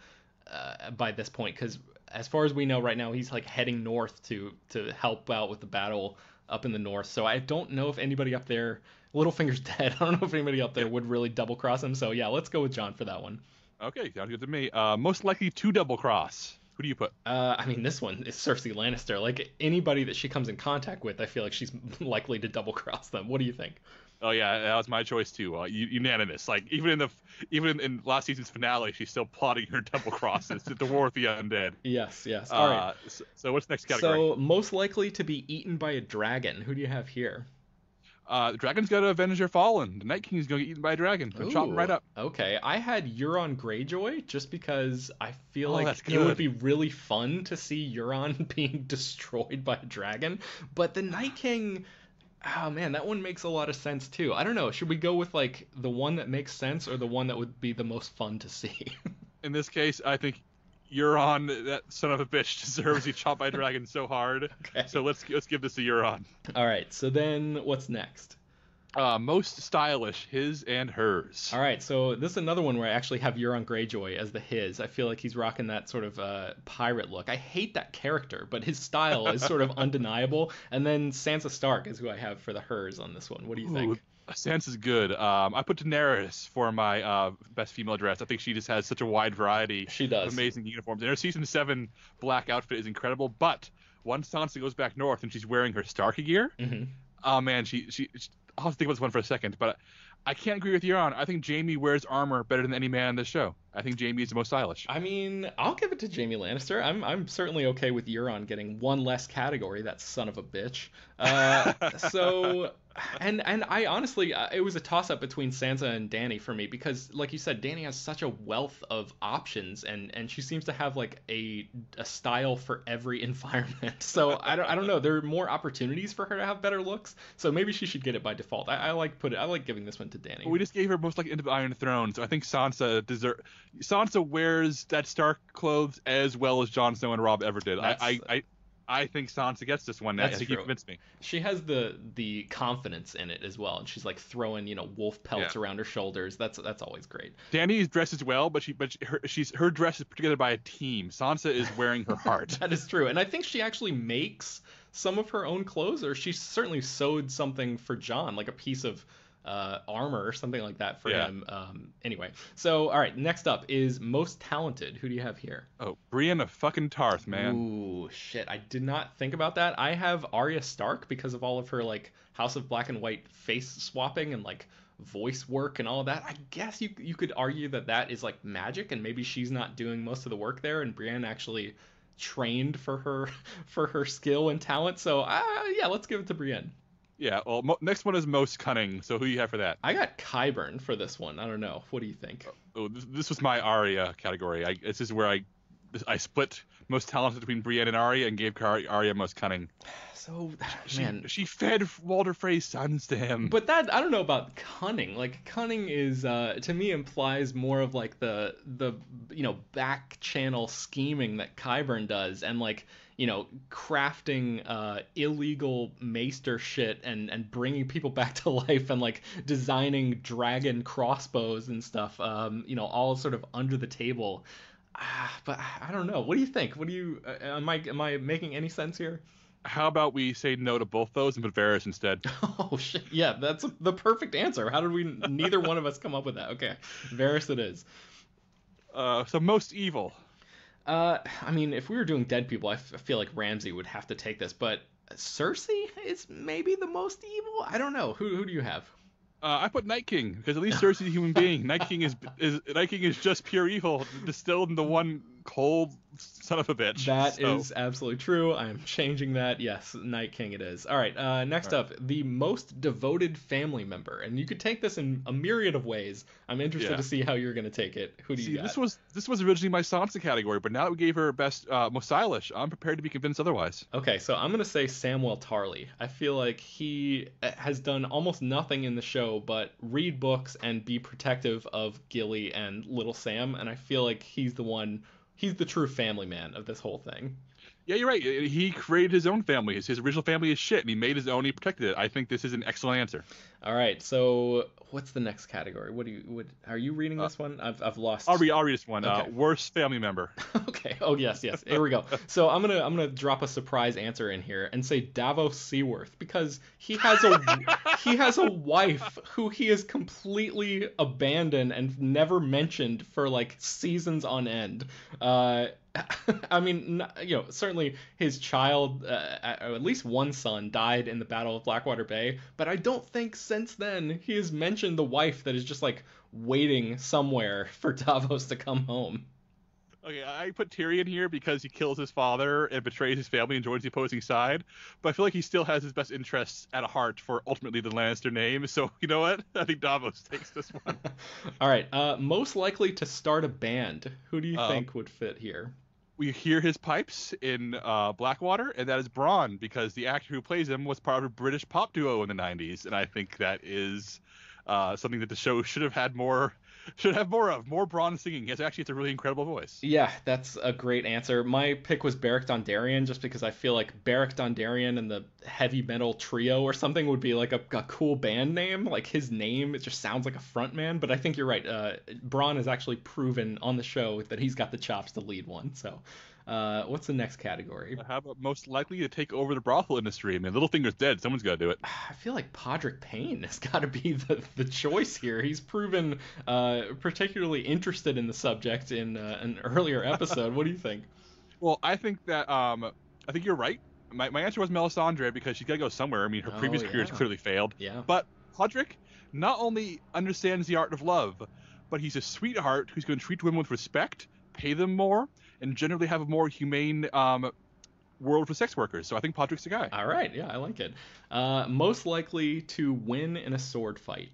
by this point because as far as we know right now, he's like heading north to help out with the battle up in the north. So I don't know if anybody up there, Littlefinger's dead. I don't know if anybody up there would really double cross him. So yeah, let's go with Jon for that one. Okay, sounds good to me. Most likely to double cross. Who do you put? I mean, this one is Cersei Lannister. Like anybody that she comes in contact with, I feel like she's likely to double cross them. What do you think? Oh yeah, that was my choice too. Unanimous. Like even in last season's finale, she's still plotting her double crosses to the war with the undead. Yes. All right. So what's the next category? So most likely to be eaten by a dragon. Who do you have here? The dragon's got to avenge their fallen. The Night King's going to get eaten by a dragon. Chop him right up. Okay, I had Euron Greyjoy just because I feel like that's it would good. be really fun to see Euron being destroyed by a dragon. But the Night King, oh man, that one makes a lot of sense too. I don't know. Should we go with like the one that makes sense or the one that would be the most fun to see? In this case, I think Euron, that son of a bitch, deserves to be chopped by a dragon so hard. Okay. So let's give this to Euron. All right. So then what's next? Most stylish, his and hers. All right, so this is another one where I actually have Euron Greyjoy as the his. I feel like he's rocking that sort of pirate look. I hate that character, but his style is sort of undeniable. And then Sansa Stark is who I have for the hers on this one. What do you think? Sansa's good. I put Daenerys for my best female dress. I think she just has such a wide variety She does. of amazing uniforms. And her season 7 black outfit is incredible. But once Sansa goes back north and she's wearing her Stark gear, oh man, she I'll have to think about this one for a second, but I can't agree with Euron. I think Jaime wears armor better than any man in this show. I think Jaime is the most stylish. I mean, I'll give it to Jaime Lannister. I'm certainly okay with Euron getting one less category, that son of a bitch. So, and I honestly, it was a toss-up between Sansa and Dany for me because, like you said, Dany has such a wealth of options, and she seems to have like a style for every environment. So I don't know. There are more opportunities for her to have better looks. So maybe she should get it by default. I like giving this one to Dany. We just gave her most likely into the Iron Throne, so I think Sansa wears that Stark clothes as well as Jon Snow and Robb ever did. I think Sansa gets this one. I think you convinced me. She has the confidence in it as well, and she's like throwing wolf pelts around her shoulders. That's always great. Dany's dressed as well, but her dress is put together by a team. Sansa is wearing her heart. That is true, and I think she actually makes some of her own clothes, or she certainly sewed something for Jon, like a piece of armor or something like that for him. Anyway, so all right, next up is most talented. Who do you have here? Oh, Brienne of fucking Tarth, man. Ooh, shit. I did not think about that. I have Arya Stark because of all of her like House of Black and White face swapping and like voice work and all of that. I guess you could argue that is like magic, and maybe she's not doing most of the work there, and Brienne actually trained for her skill and talent. So yeah, let's give it to Brienne. Yeah, well, next one is most cunning. So who do you have for that? I got Qyburn for this one. I don't know. What do you think? Oh, this was my Arya category. This is where I split most talented between Brienne and Arya and gave Arya most cunning. So, she fed Walder Frey's sons to him. But that, I don't know about cunning. Like, cunning is, to me, implies more of like the back channel scheming that Qyburn does, and like, crafting illegal maester shit and bringing people back to life, and like designing dragon crossbows and stuff, all sort of under the table. But I don't know. What do you think? Am I making any sense here? How about we say no to both those and put Varys instead? Oh shit! Yeah, that's the perfect answer. How did neither one of us come up with that? Okay, Varys it is. So most evil. I mean, if we were doing dead people, I feel like Ramsay would have to take this, but Cersei is maybe the most evil. I don't know. Who do you have? I put Night King because at least Cersei's a human being. Night King is just pure evil distilled into one cold son of a bitch. That is absolutely true. I'm changing that. Yes, Night King it is. All right, next up, the most devoted family member. And you could take this in a myriad of ways. I'm interested to see how you're going to take it. Who do you got? This was originally my Sansa category, but now that we gave her best most stylish, I'm prepared to be convinced otherwise. Okay, so I'm going to say Samwell Tarly. I feel like he has done almost nothing in the show but read books and be protective of Gilly and Little Sam, and I feel like he's the true family man of this whole thing. Yeah, you're right. He created his own family. His original family is shit, and he made his own. He protected it. I think this is an excellent answer. All right. So what's the next category? Are you reading this one? I've lost. I'll read this one. Okay. Worst family member. Okay. Oh yes. Here we go. So I'm gonna drop a surprise answer in here and say Davos Seaworth, because he has a wife who he has completely abandoned and never mentioned for like seasons on end. I mean, certainly his child, or at least one son, died in the Battle of Blackwater Bay, but I don't think since then he has mentioned the wife that is just like waiting somewhere for Davos to come home. Okay, I put Tyrion here because he kills his father and betrays his family and joins the opposing side, but I feel like he still has his best interests at heart for ultimately the Lannister name, so you know what? I think Davos takes this one. All right, most likely to start a band. Who do you think would fit here? We hear his pipes in Blackwater, and that is Bronn, because the actor who plays him was part of a British pop duo in the 90s, and I think that is something that the show should have more of. More Bronn singing. He has a really incredible voice. Yeah, that's a great answer. My pick was Beric Dondarrion, just because I feel like Beric Dondarrion and the Heavy Metal Trio or something would be like a cool band name. Like his name, it just sounds like a front man. But I think you're right. Bronn has actually proven on the show that he's got the chops to lead one. So what's the next category? How about most likely to take over the brothel industry? I mean, Littlefinger's dead. Someone's got to do it. I feel like Podrick Payne has got to be the choice here. He's proven particularly interested in the subject in an earlier episode. What do you think? Well, I think that I think you're right. My answer was Melisandre, because she's got to go somewhere. I mean, her previous career has clearly failed. Yeah. But Podrick not only understands the art of love, but he's a sweetheart who's going to treat women with respect, pay them more, and generally have a more humane world for sex workers. So I think Podrick's the guy. All right. Yeah, I like it. Most likely to win in a sword fight.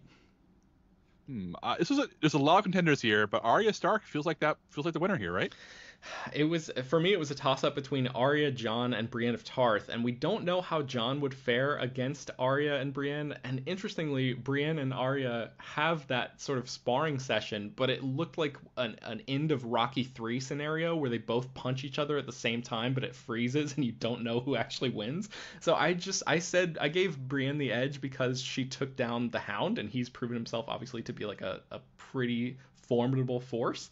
There's a lot of contenders here, but Arya Stark feels like the winner here, right? For me, it was a toss-up between Arya, Jon, and Brienne of Tarth, and we don't know how Jon would fare against Arya and Brienne. And interestingly, Brienne and Arya have that sort of sparring session, but it looked like an end of Rocky 3 scenario where they both punch each other at the same time, but it freezes and you don't know who actually wins. So I gave Brienne the edge because she took down the Hound, and he's proven himself obviously to be like a pretty formidable force.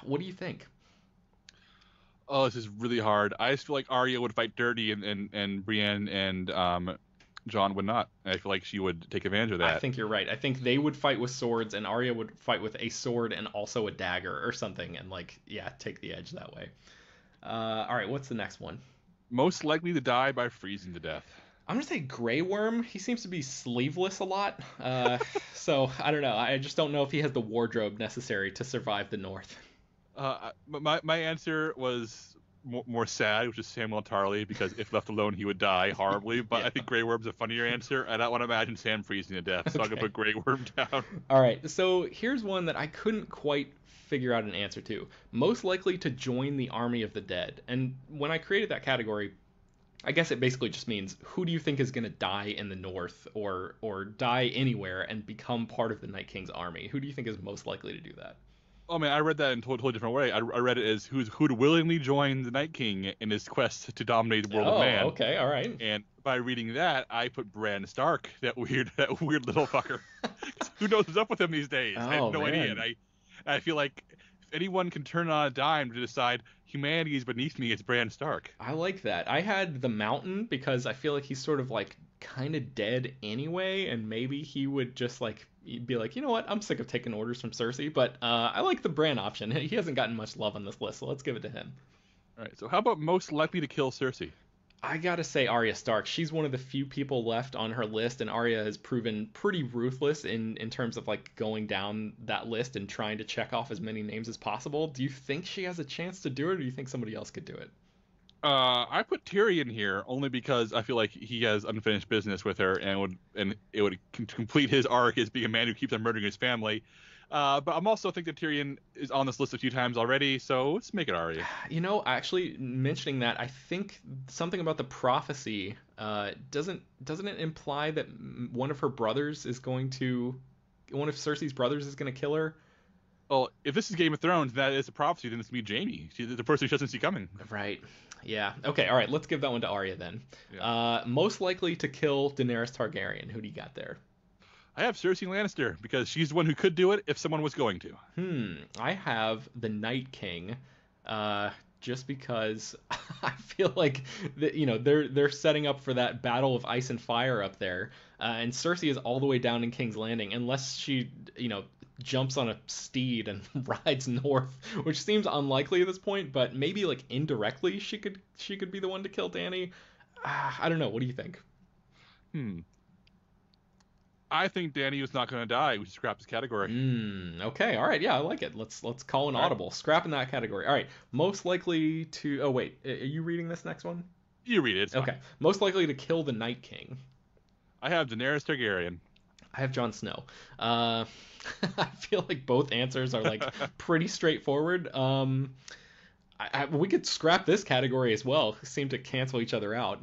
What do you think? Oh, this is really hard. I just feel like Arya would fight dirty, and Brienne and Jon would not. I feel like she would take advantage of that. I think you're right. I think they would fight with swords, and Arya would fight with a sword and also a dagger or something, and take the edge that way. All right, what's the next one? Most likely to die by freezing to death. I'm gonna say Grey Worm. He seems to be sleeveless a lot, so I don't know. I just don't know if he has the wardrobe necessary to survive the North. My answer was more sad, which is Samwell Tarly, because if left alone, he would die horribly. But I think Grey Worm's a funnier answer. I don't want to imagine Sam freezing to death, so I'm gonna put Grey Worm down. All right, so here's one that I couldn't quite figure out an answer to. Most likely to join the army of the dead. And when I created that category, I guess it basically just means, who do you think is going to die in the North or die anywhere and become part of the Night King's army? Who do you think is most likely to do that? Oh man, I read that in a totally different way. I read it as who'd willingly join the Night King in his quest to dominate the world of man. Oh, okay, all right. And by reading that, I put Bran Stark, that weird little fucker. Who knows what's up with him these days? I have no idea. And I feel like if anyone can turn on a dime to decide humanity is beneath me, it's Bran Stark. I like that. I had the Mountain because I feel like he's sort of like kind of dead anyway, and maybe he would just like be like, you know what, I'm sick of taking orders from Cersei. But I like the Bran option. He hasn't gotten much love on this list, so let's give it to him. All right, so how about most likely to kill Cersei? I gotta say Arya Stark. She's one of the few people left on her list, and Arya has proven pretty ruthless in terms of like going down that list and trying to check off as many names as possible. Do you think she has a chance to do it, or do you think somebody else could do it? I put Tyrion here only because I feel like he has unfinished business with her, and it would complete his arc as being a man who keeps on murdering his family. But I'm also think that Tyrion is on this list a few times already, so let's make it Arya. Actually mentioning that, I think something about the prophecy doesn't it imply that one of her brothers is going to, one of Cersei's brothers is going to kill her? Well, if this is Game of Thrones, that is a prophecy, then it's me, Jaime. She's the person who doesn't see coming. Right. Yeah. Okay. All right. Let's give that one to Arya then. Yeah. Most likely to kill Daenerys Targaryen. Who do you got there? I have Cersei Lannister because she's the one who could do it if someone was going to. I have the Night King, just because I feel like they're setting up for that battle of ice and fire up there, and Cersei is all the way down in King's Landing unless she jumps on a steed and rides north, which seems unlikely at this point, but maybe like indirectly she could be the one to kill Dany. I don't know. What do you think? I think Dany was not going to die. We should scrap this category. Okay. All right. Yeah, I like it. Let's call an audible. Scrapping that category. All right. Most likely to. Oh wait, are you reading this next one? You read it. It's okay. Fine. Most likely to kill the Night King. I have Daenerys Targaryen. I have Jon Snow. I feel like both answers are like pretty straightforward. We could scrap this category as well. Seem to cancel each other out.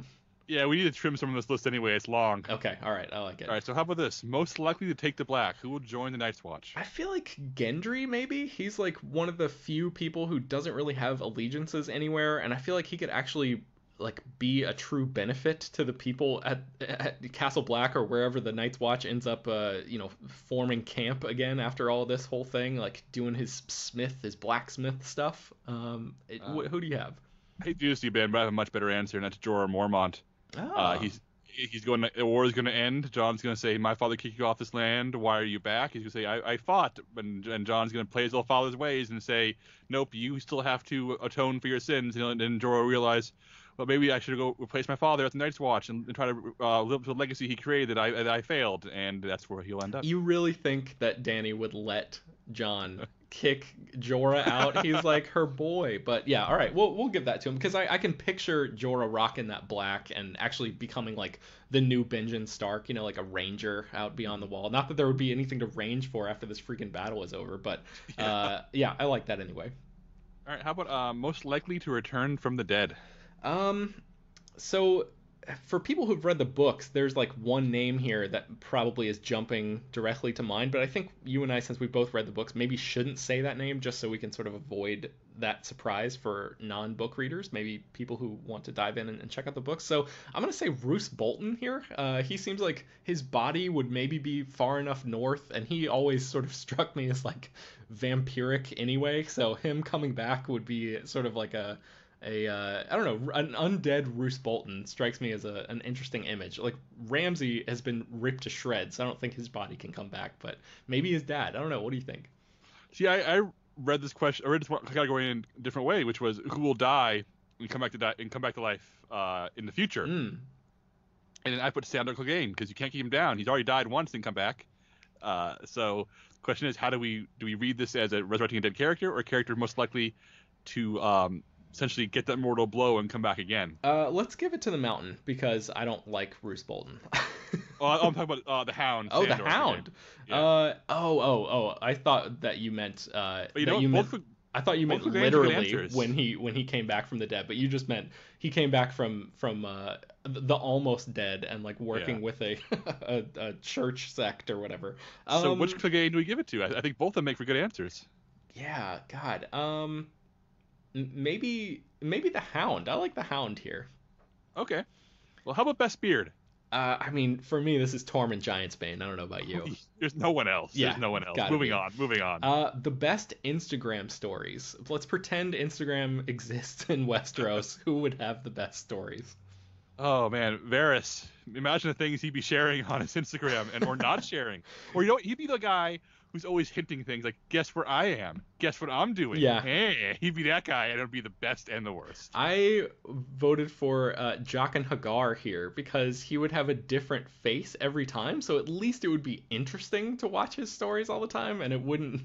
Yeah, we need to trim some of this list anyway. It's long. Okay, all right, I like it. All right, so how about this? Most likely to take the black. Who will join the Night's Watch? I feel like Gendry, maybe. He's like one of the few people who doesn't really have allegiances anywhere, and I feel like he could actually like be a true benefit to the people at Castle Black or wherever the Night's Watch ends up, forming camp again after all this whole thing, like doing his blacksmith stuff. Who do you have? I hate to do this to you, Ben, but I have a much better answer, and that's Jorah Mormont. Oh. He's going. The war is going to end. John's going to say, "My father kicked you off this land. Why are you back?" He's going to say, "I fought." And John's going to play his old father's ways and say, "Nope, you still have to atone for your sins." And Jorah will realize, well, maybe I should go replace my father at the Night's Watch and try to live up to the legacy he created that I failed, and that's where he'll end up. You really think that Dany would let Jon kick Jorah out? He's like her boy. But yeah, all right, we'll give that to him because I can picture Jorah rocking that black and actually becoming like the new Benjen Stark, like a ranger out beyond the wall. Not that there would be anything to range for after this freaking battle is over, but yeah, I like that anyway. All right, how about most likely to return from the dead? So for people who've read the books, there's like one name here that probably is jumping directly to mind, but I think you and I, since we both read the books, maybe shouldn't say that name just so we can sort of avoid that surprise for non-book readers, maybe people who want to dive in and check out the books. So I'm going to say Roose Bolton here. He seems like his body would maybe be far enough north, and he always sort of struck me as like vampiric anyway, so him coming back would be sort of like I don't know, an undead Roose Bolton strikes me as an interesting image. Like Ramsay has been ripped to shreds, so I don't think his body can come back, but maybe his dad. I don't know. What do you think? See, I read this category in a different way, which was who will die and come back to life in the future. And then I put Sandor Clegane because you can't keep him down. He's already died once and come back. So the question is, do we read this as a resurrecting a dead character or a character most likely to essentially get that mortal blow and come back again? Let's give it to the Mountain because I don't like Roose Bolton. I'm talking about the Hound. Oh, Sandor, the Hound. Yeah. I thought that you meant. I thought you meant literally when he came back from the dead, but you just meant he came back from the almost dead and like working with a church sect or whatever. So which Clegane do we give it to? I think both of them make for good answers. Yeah, God. Maybe the Hound. I like the Hound here. Okay. Well, how about best beard? I mean, for me, this is Tormund Giantsbane. I don't know about you. There's no one else. Yeah, there's no one else. Moving on. The best Instagram stories. Let's pretend Instagram exists in Westeros. Who would have the best stories? Oh man, Varys. Imagine the things he'd be sharing on his Instagram or not sharing. Or he'd be the guy who's always hinting things like, guess where I am? Guess what I'm doing? Yeah. Hey, he'd be that guy, and it would be the best and the worst. I voted for Jaqen Hagar here because he would have a different face every time, so at least it would be interesting to watch his stories all the time, and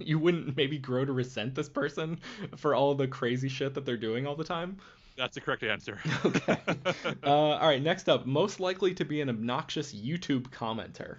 you wouldn't maybe grow to resent this person for all the crazy shit that they're doing all the time. That's the correct answer. Okay. All right, next up, most likely to be an obnoxious YouTube commenter.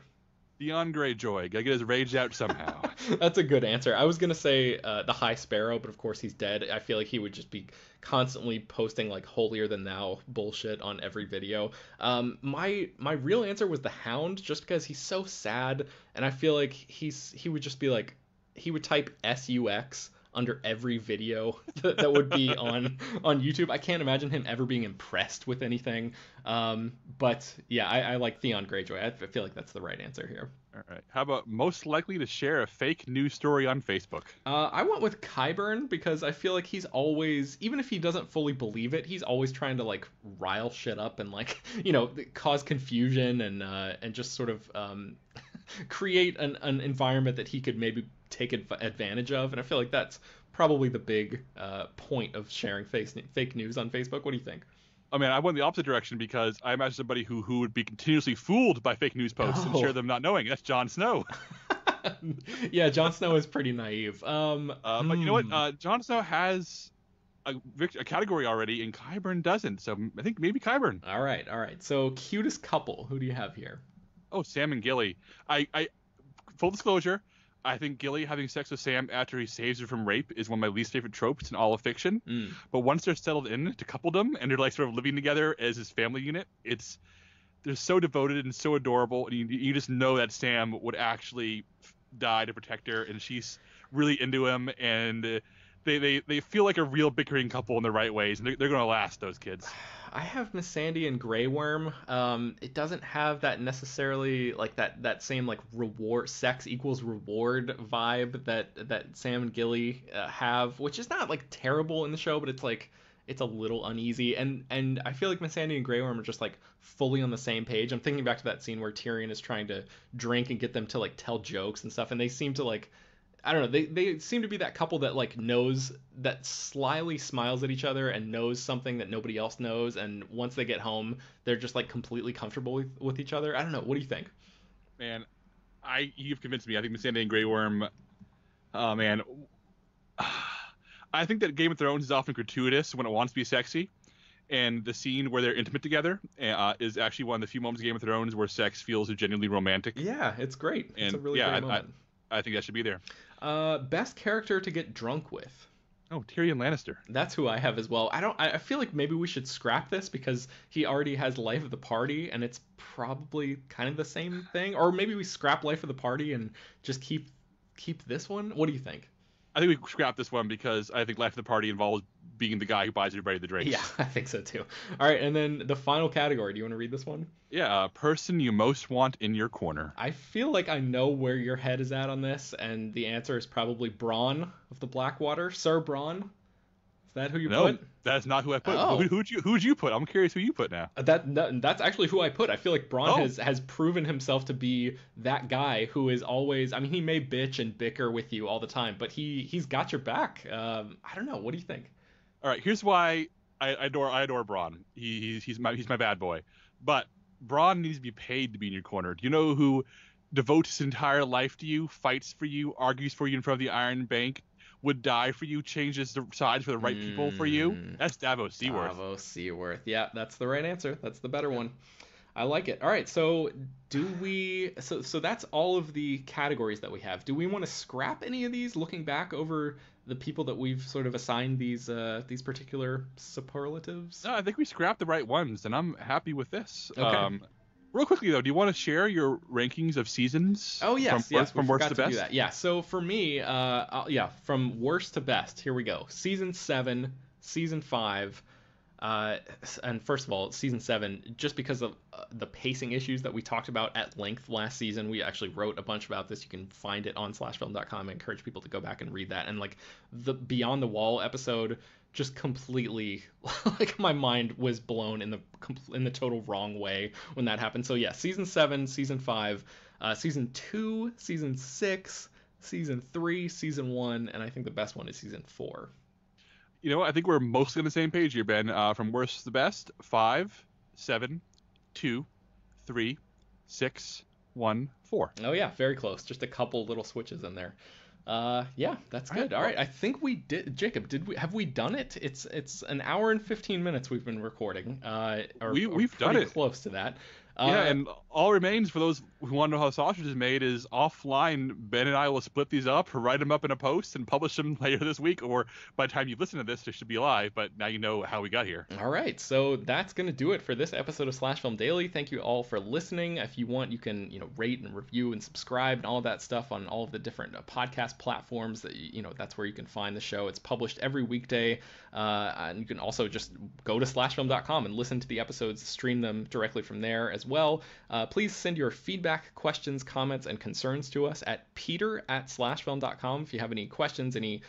Theon Greyjoy. Gotta get his rage out somehow. That's a good answer. I was gonna say the High Sparrow, but of course he's dead. I feel like he would just be constantly posting like holier than thou bullshit on every video. My real answer was the Hound, just because he's so sad, and I feel like he would just be like, he would type SUX under every video that would be on YouTube. I can't imagine him ever being impressed with anything. But yeah, I like Theon Greyjoy. I feel like that's the right answer here. All right. How about most likely to share a fake news story on Facebook? I went with Qyburn because I feel like he's always, even if he doesn't fully believe it, he's always trying to like rile shit up and like, cause confusion and just sort of create an environment that he could maybe take advantage of. And I feel like that's probably the big point of sharing fake news on Facebook. What do you think? I mean, I went the opposite direction because I imagine somebody who would be continuously fooled by fake news posts and share them not knowing. That's Jon Snow. Yeah, Jon Snow is pretty naive. But you know what? Jon Snow has a category already, and Qyburn doesn't. So I think maybe Qyburn. All right. So cutest couple. Who do you have here? Oh, Sam and Gilly. I full disclosure, I think Gilly having sex with Sam after he saves her from rape is one of my least favorite tropes in all of fiction. But once they're settled into coupledom and they're like sort of living together as his family unit, they're so devoted and so adorable, and you just know that Sam would actually die to protect her, and she's really into him, and they feel like a real bickering couple in the right ways, and they're going to last, those kids. I have Miss Sandy and Grey Worm. It doesn't have that necessarily like that same like reward, sex equals reward vibe that Sam and Gilly have, which is not like terrible in the show, but it's a little uneasy. And I feel like Miss Sandy and Grey Worm are just like fully on the same page. I'm thinking back to that scene where Tyrion is trying to drink and get them to like tell jokes and stuff, and they seem to like, I don't know. They seem to be that couple that like knows, that slyly smiles at each other and knows something that nobody else knows. And once they get home, they're just like completely comfortable with each other. I don't know. What do you think? Man, you've convinced me. I think Miss Sandy and Grey Worm. Oh man, I think that Game of Thrones is often gratuitous when it wants to be sexy, and the scene where they're intimate together is actually one of the few moments in Game of Thrones where sex feels genuinely romantic. Yeah, it's great. It's a really great moment. I think that should be there. Best character to get drunk with. Oh, Tyrion Lannister. That's who I have as well. I feel like maybe we should scrap this because he already has Life of the Party, and it's probably kind of the same thing. Or maybe we scrap Life of the Party and just keep this one. What do you think? I think we scrap this one because I think Life of the Party involves being the guy who buys everybody the drinks. Yeah, I think so too. All right, and then the final category. Do you want to read this one? Yeah, person you most want in your corner. I feel like I know where your head is at on this, and the answer is probably Bronn of the Blackwater. Sir Bronn? Is that who you put? No, that's not who I put. Oh. Who'd you put? I'm curious who you put now. That's actually who I put. I feel like Bronn has proven himself to be that guy who is always, I mean, he may bitch and bicker with you all the time, but he's got your back. I don't know. What do you think? All right, here's why I adore Bronn. He's my bad boy. But Bronn needs to be paid to be in your corner. Do you know who devotes his entire life to you, fights for you, argues for you in front of the Iron Bank, would die for you, changes the sides for the right people for you? That's Davos Seaworth. Davos Seaworth. Yeah, that's the right answer. That's the better one. I like it. All right, so so that's all of the categories that we have. Do we want to scrap any of these looking back over the people that we've sort of assigned these particular superlatives? No, I think we scrapped the right ones, and I'm happy with this. Okay. Real quickly though, do you want to share your rankings of seasons? Oh yes, from worst to best. Do that. Yeah. So for me, from worst to best. Here we go. Season 7, Season 5. And first of all, Season 7, just because of the pacing issues that we talked about at length last season, we actually wrote a bunch about this. You can find it on /film.com. I encourage people to go back and read that. And like the Beyond the Wall episode, just completely, like my mind was blown in the total wrong way when that happened. So yeah, Season 7, Season 5, Season 2, Season 6, Season 3, Season 1, and I think the best one is Season 4. You know what? I think we're mostly on the same page here, Ben. From worst to best, 5, 7, 2, 3, 6, 1, 4. Oh yeah, very close. Just a couple little switches in there. Yeah, that's good. All well- right, I think we did. Jacob, have we done it? It's an hour and 15 minutes we've been recording. We've done pretty it. close to that. Yeah, and all remains for those who want to know how sausage is made is offline. Ben and I will split these up, write them up in a post, and publish them later this week, or by the time you listen to this, they should be live. But now you know how we got here. All right, so that's going to do it for this episode of Slash Film Daily. Thank you all for listening. If you want, you can rate and review and subscribe and all of that stuff on all of the different podcast platforms. That that's where you can find the show. It's published every weekday, and you can also just go to slashfilm.com and listen to the episodes, stream them directly from there as well. Please send your feedback, questions, comments, and concerns to us at peter@slashfilm.com. If you have any questions, any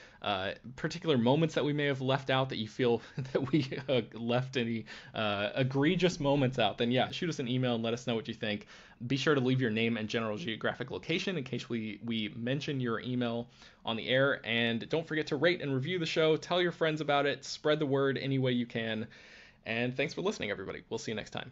particular moments that we may have left out that you feel that we left any egregious moments out, then yeah, shoot us an email and let us know what you think. Be sure to leave your name and general geographic location in case we mention your email on the air. And don't forget to rate and review the show. Tell your friends about it. Spread the word any way you can. And thanks for listening, everybody. We'll see you next time.